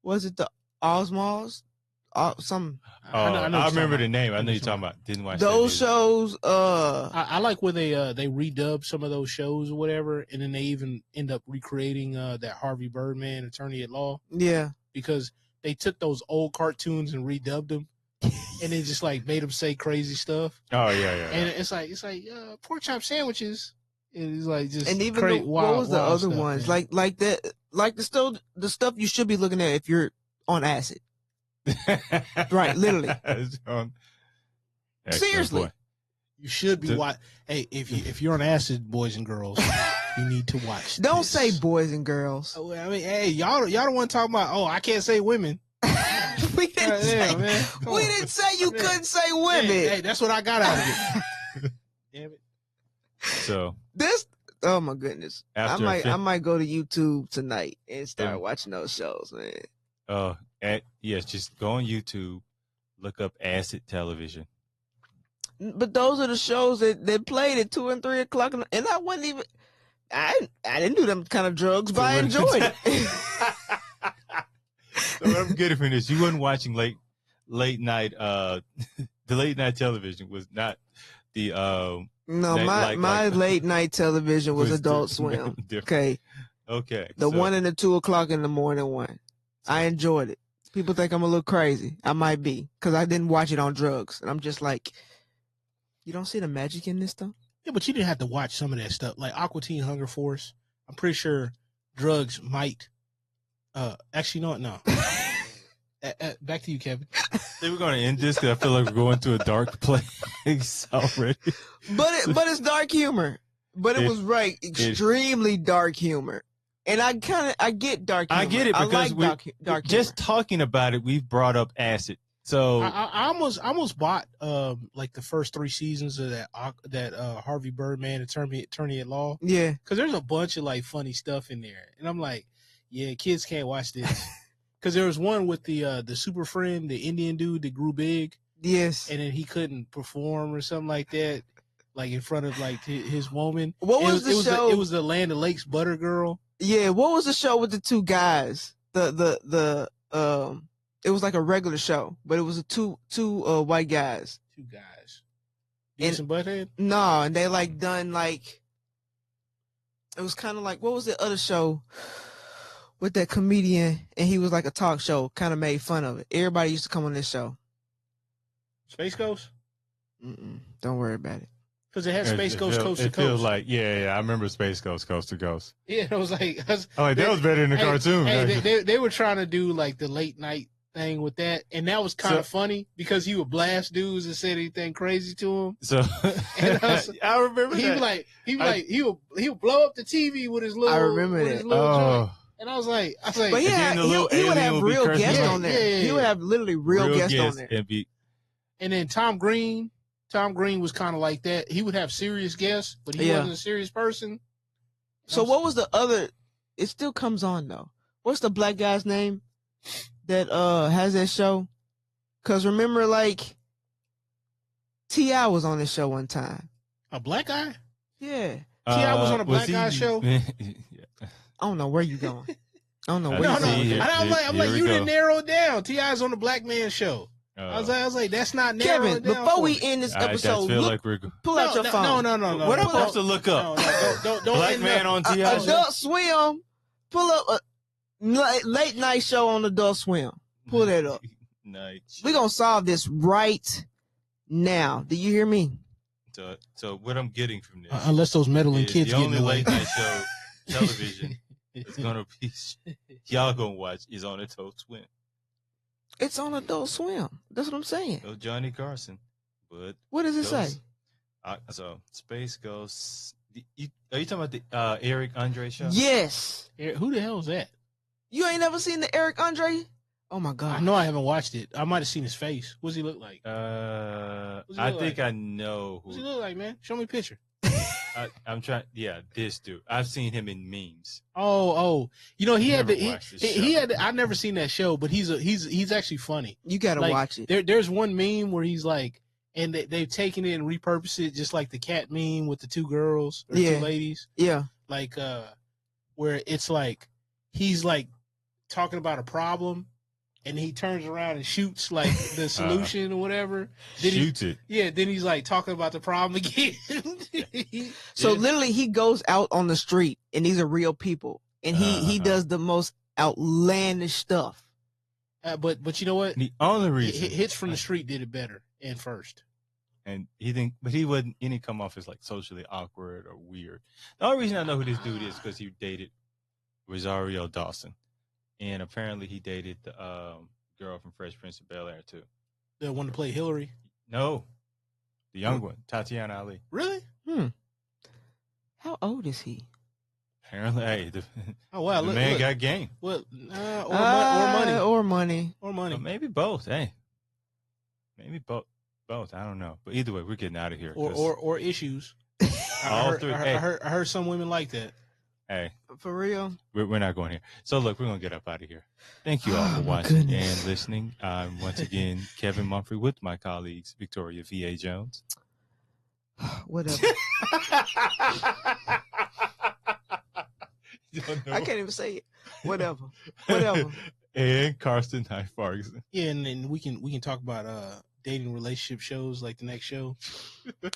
Speaker 4: was it the Osmalls? Some
Speaker 3: I
Speaker 5: know what you're
Speaker 3: remember
Speaker 5: talking
Speaker 3: the name. I
Speaker 5: I
Speaker 3: know
Speaker 5: know
Speaker 3: you're
Speaker 5: what
Speaker 3: talking about. Didn't watch
Speaker 4: those
Speaker 3: that either.
Speaker 4: shows.
Speaker 5: I like where they redub some of those shows or whatever, and then they even end up recreating that Harvey Birdman, Attorney at Law,
Speaker 4: Yeah.
Speaker 5: because they took those old cartoons and redubbed them, and they just like made them say crazy stuff.
Speaker 3: Oh yeah.
Speaker 5: And it's like pork chop sandwiches. And it's like just
Speaker 4: And even
Speaker 5: what
Speaker 4: what was the other
Speaker 5: stuff,
Speaker 4: ones?
Speaker 5: man.
Speaker 4: Like the stuff you should be looking at if you're on acid. Right, literally.
Speaker 3: Excellent
Speaker 4: Seriously.
Speaker 3: point.
Speaker 5: You should be
Speaker 3: The-
Speaker 5: watch. Hey, if you're on acid, boys and girls, you need to watch.
Speaker 4: Don't
Speaker 5: this.
Speaker 4: say boys and girls.
Speaker 5: Oh, I mean, hey, y'all don't want to talk about. Oh, I can't say women.
Speaker 4: we didn't say,
Speaker 5: Goddamn, man. Come
Speaker 4: we
Speaker 5: on.
Speaker 4: didn't say you
Speaker 5: Man.
Speaker 4: couldn't say women.
Speaker 5: Hey, that's what I got out of it. Damn it.
Speaker 3: So
Speaker 4: This oh my goodness.
Speaker 3: after
Speaker 4: I might go to YouTube tonight and start
Speaker 3: Yeah.
Speaker 4: watching those shows, man.
Speaker 3: yes, just go on YouTube, look up acid television.
Speaker 4: But those are the shows that played at 2 and 3 o'clock, and I wasn't even. I didn't do them kind of drugs, but I enjoyed it.
Speaker 3: So what I'm getting from this, you weren't watching late night. The late night television was not the
Speaker 4: No,
Speaker 3: Like-
Speaker 4: my
Speaker 3: like-
Speaker 4: late night television was Adult Swim.
Speaker 3: different.
Speaker 4: Okay,
Speaker 3: Okay,
Speaker 4: the
Speaker 3: so-
Speaker 4: 1 and the 2 o'clock in the morning one. I enjoyed it. People think I'm a little crazy. I might be because I didn't watch it on drugs, and I'm just like, you don't see the magic in this stuff.
Speaker 5: Yeah, but you didn't have to watch some of that stuff, like Aqua Teen Hunger Force. I'm pretty sure drugs might. Actually, no, no. Back to you, Kevin.
Speaker 3: They were going to end this because I feel like we're going to a dark place already.
Speaker 4: But it's dark humor. But it was right, extremely dark humor. And I get dark humor.
Speaker 3: I get it because
Speaker 4: like dark
Speaker 3: just
Speaker 4: humor.
Speaker 3: talking about it, we've brought up acid. So
Speaker 5: I almost bought like the first 3 seasons of that Harvey Birdman attorney at law,
Speaker 4: Yeah.
Speaker 5: because there's a bunch of like funny stuff in there, and I'm like, yeah, kids can't watch this. Because there was one with the super friend, the Indian dude that grew big,
Speaker 4: Yes.
Speaker 5: and then he couldn't perform or something like that, like in front of like his woman.
Speaker 4: What was the show?
Speaker 5: It was the Land O'Lakes Butter Girl.
Speaker 4: Yeah, what was the show with the 2 guys? It was like a regular show, but it was two white guys.
Speaker 5: 2 guys.
Speaker 4: And-
Speaker 5: Beavis and Butthead.
Speaker 4: No, and they like done like it was kind of like what was the other show with that comedian and he was like a talk show, kind of made fun of it. Everybody used to come on this show.
Speaker 5: Space Ghost.
Speaker 4: Don't worry about it.
Speaker 5: Because it had Space Ghost Coast to
Speaker 3: It feels
Speaker 5: Coast.
Speaker 3: like I remember Space Ghost Coast to Coast.
Speaker 5: Yeah, I was like,
Speaker 3: That was better than the cartoon.
Speaker 5: Hey, they were trying to do like the late night thing with that, and that was kind of funny because he would blast dudes and say anything crazy to him.
Speaker 3: So
Speaker 5: And
Speaker 3: I remember
Speaker 5: He
Speaker 3: that.
Speaker 5: he would blow up the TV with his little.
Speaker 4: I remember
Speaker 5: with
Speaker 4: that.
Speaker 5: his little joint.
Speaker 3: Oh,
Speaker 5: And I was like,
Speaker 4: But
Speaker 3: And then the
Speaker 4: he
Speaker 3: little
Speaker 4: would
Speaker 3: alien
Speaker 4: have
Speaker 3: would be
Speaker 4: real
Speaker 3: cursing
Speaker 4: guests
Speaker 5: out.
Speaker 4: on there.
Speaker 5: Yeah, yeah,
Speaker 4: He would
Speaker 5: yeah.
Speaker 4: have literally real guests on there.
Speaker 3: And be,
Speaker 5: and then Tom Green was kind of like that. He would have serious guests, but he
Speaker 4: Yeah.
Speaker 5: wasn't a serious person.
Speaker 4: So what was the other? It still comes on though. What's the black guy's name that has that show? Cause remember, like T.I. was on this show one time.
Speaker 5: A black guy?
Speaker 4: Yeah,
Speaker 5: T.I. was on a black guy show?
Speaker 3: Yeah.
Speaker 4: I don't know where you going. I don't know where
Speaker 3: No,
Speaker 4: you
Speaker 5: No,
Speaker 3: See,
Speaker 4: going.
Speaker 3: here-
Speaker 5: I'm like,
Speaker 3: here we
Speaker 5: you
Speaker 3: go.
Speaker 5: didn't narrow it down. T.I.'s on the Black Man Show. I was like, that's not narrowing
Speaker 4: Kevin,
Speaker 5: it down.
Speaker 4: before
Speaker 5: for
Speaker 4: we
Speaker 5: me.
Speaker 4: end this
Speaker 3: I just
Speaker 4: episode,
Speaker 3: feel
Speaker 4: look,
Speaker 3: like we're
Speaker 4: pull out your phone.
Speaker 5: No.
Speaker 3: What I'm
Speaker 5: no,
Speaker 3: supposed to look up?
Speaker 5: No, don't
Speaker 3: Black
Speaker 5: end
Speaker 3: man
Speaker 5: up-
Speaker 3: on T.I. show?
Speaker 4: Adult Swim. Pull up Late night show on Adult Swim. Pull that up.
Speaker 3: Nice.
Speaker 4: We're going to solve this right now. Do you hear me?
Speaker 3: So what I'm getting from this,
Speaker 5: unless those meddling
Speaker 3: is
Speaker 5: kids
Speaker 3: the
Speaker 5: get in
Speaker 3: only
Speaker 5: the way.
Speaker 3: late night show television it's gonna be y'all gonna watch is on Adult Swim.
Speaker 4: It's on Adult Swim. That's what I'm saying.
Speaker 3: No Johnny Carson, but
Speaker 4: What does it say?
Speaker 3: so Space Ghost. Are you talking about the Eric Andre show?
Speaker 4: Yes.
Speaker 5: Who the hell is that?
Speaker 4: You ain't never seen the Eric Andre? Oh my
Speaker 5: I
Speaker 4: God.
Speaker 5: know I haven't watched it. I might have seen his face. What does he look like?
Speaker 3: I
Speaker 5: look
Speaker 3: think
Speaker 5: like?
Speaker 3: I know
Speaker 5: What does
Speaker 3: who.
Speaker 5: he look like, man? Show me a picture.
Speaker 3: I'm trying. Yeah, this dude. I've seen him in memes.
Speaker 5: Oh, you know he had
Speaker 3: Never
Speaker 5: to.
Speaker 3: watched this
Speaker 5: He
Speaker 3: show.
Speaker 5: had. I've never seen that show, but he's actually funny.
Speaker 4: You got to
Speaker 5: Like,
Speaker 4: watch it.
Speaker 5: There's one meme where he's like, and they've taken it and repurposed it, just like the cat meme with the two girls or
Speaker 4: Yeah.
Speaker 5: two ladies,
Speaker 4: Yeah.
Speaker 5: like where it's like he's like talking about a problem, and he turns around and shoots like the solution or whatever. Then
Speaker 3: Shoots it.
Speaker 5: then he's like talking about the problem again.
Speaker 4: So
Speaker 3: Yeah.
Speaker 4: literally he goes out on the street and these are real people. And he
Speaker 3: Uh-huh.
Speaker 4: does the most outlandish stuff.
Speaker 5: But you know what?
Speaker 3: The only reason
Speaker 5: Hits from the Street did it better and first.
Speaker 3: and he wouldn't. He didn't come off as like socially awkward or weird. The only reason I know who this dude is because he dated Rosario Dawson, and apparently he dated the girl from Fresh Prince of Bel Air too.
Speaker 5: The one to play Hillary.
Speaker 3: No, the young one, Tatiana Ali.
Speaker 5: Really?
Speaker 4: How old is he?
Speaker 3: Apparently, hey, the
Speaker 5: Oh wow!
Speaker 3: the
Speaker 5: Look,
Speaker 3: man
Speaker 5: look.
Speaker 3: got game.
Speaker 5: Well, or money,
Speaker 4: Or money.
Speaker 5: or money,
Speaker 3: Or maybe both. Hey, maybe both. Both. I don't know. But either way, we're getting out of here. 'cause-
Speaker 5: or issues.
Speaker 3: All three. Hey.
Speaker 5: I heard some women like that.
Speaker 3: hey,
Speaker 4: For real?
Speaker 3: we're not going here. So look, we're gonna get up out of here. Thank you all
Speaker 4: Oh,
Speaker 3: for
Speaker 4: my
Speaker 3: watching
Speaker 4: goodness.
Speaker 3: and listening. I'm once again Kevin Mumphrey with my colleagues Victoria V.A. Jones.
Speaker 4: Whatever. I can't even say it. Whatever. Whatever.
Speaker 3: And Karsten High Ferguson.
Speaker 5: Yeah, and then we can talk about dating relationship shows like the next show.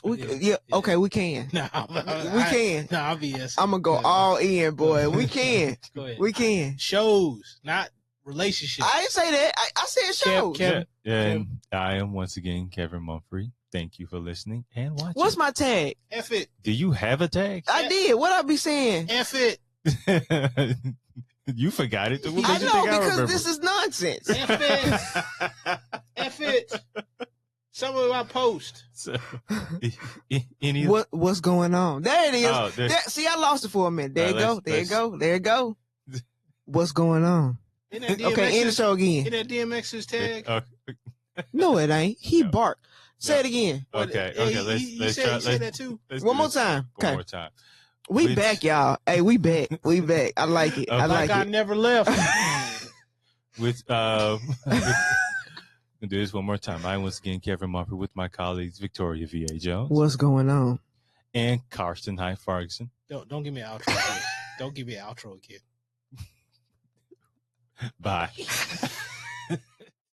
Speaker 4: Yeah, okay, we can.
Speaker 5: Nah,
Speaker 4: We can.
Speaker 5: Nah, I'll be yes.
Speaker 4: I'm gonna go all in, boy. We can.
Speaker 5: Go ahead.
Speaker 4: We can.
Speaker 5: Shows, not relationships.
Speaker 4: I didn't say that. I said shows.
Speaker 5: Kevin.
Speaker 3: And I am once again Kevin Mumphrey. Thank you for listening and watching.
Speaker 4: What's my tag?
Speaker 5: F it.
Speaker 3: Do you have a tag?
Speaker 4: I did. What I be saying?
Speaker 5: F it.
Speaker 3: You forgot it. What
Speaker 4: I
Speaker 3: makes you
Speaker 4: know
Speaker 3: think I
Speaker 4: because
Speaker 3: remember?
Speaker 4: this is nonsense.
Speaker 5: F it. F it. Some of my post.
Speaker 3: So, any
Speaker 4: What's going on? There it is.
Speaker 3: Oh, there's-
Speaker 4: See, I lost it for a minute. There you go.
Speaker 3: let's-
Speaker 4: There you
Speaker 3: let's-
Speaker 4: go. There you go. What's going on?
Speaker 5: Isn't that
Speaker 4: Okay, end the show
Speaker 5: Isn't
Speaker 4: again.
Speaker 5: that DMX's tag?
Speaker 3: Oh,
Speaker 4: No, it ain't. He
Speaker 3: No.
Speaker 4: barked. Say
Speaker 3: No.
Speaker 4: it again.
Speaker 3: okay,
Speaker 5: Yeah,
Speaker 3: okay.
Speaker 5: he
Speaker 3: Let's
Speaker 5: said,
Speaker 3: try.
Speaker 5: he said that too.
Speaker 3: Let's
Speaker 4: One
Speaker 3: do
Speaker 4: more
Speaker 3: this
Speaker 4: time.
Speaker 3: One
Speaker 4: Okay.
Speaker 3: more time.
Speaker 4: We
Speaker 3: Which-
Speaker 4: back, y'all. Hey, we back. We back. I like it. I
Speaker 3: Okay.
Speaker 4: like
Speaker 5: Like I
Speaker 4: it.
Speaker 5: never left.
Speaker 3: With do this one more time. I once again Kevin Mumphrey with my colleagues Victoria V.A. Jones
Speaker 4: What's going on?
Speaker 3: and Karsten High Ferguson.
Speaker 5: Don't give me an outro again. Don't give me an outro again.
Speaker 3: Bye.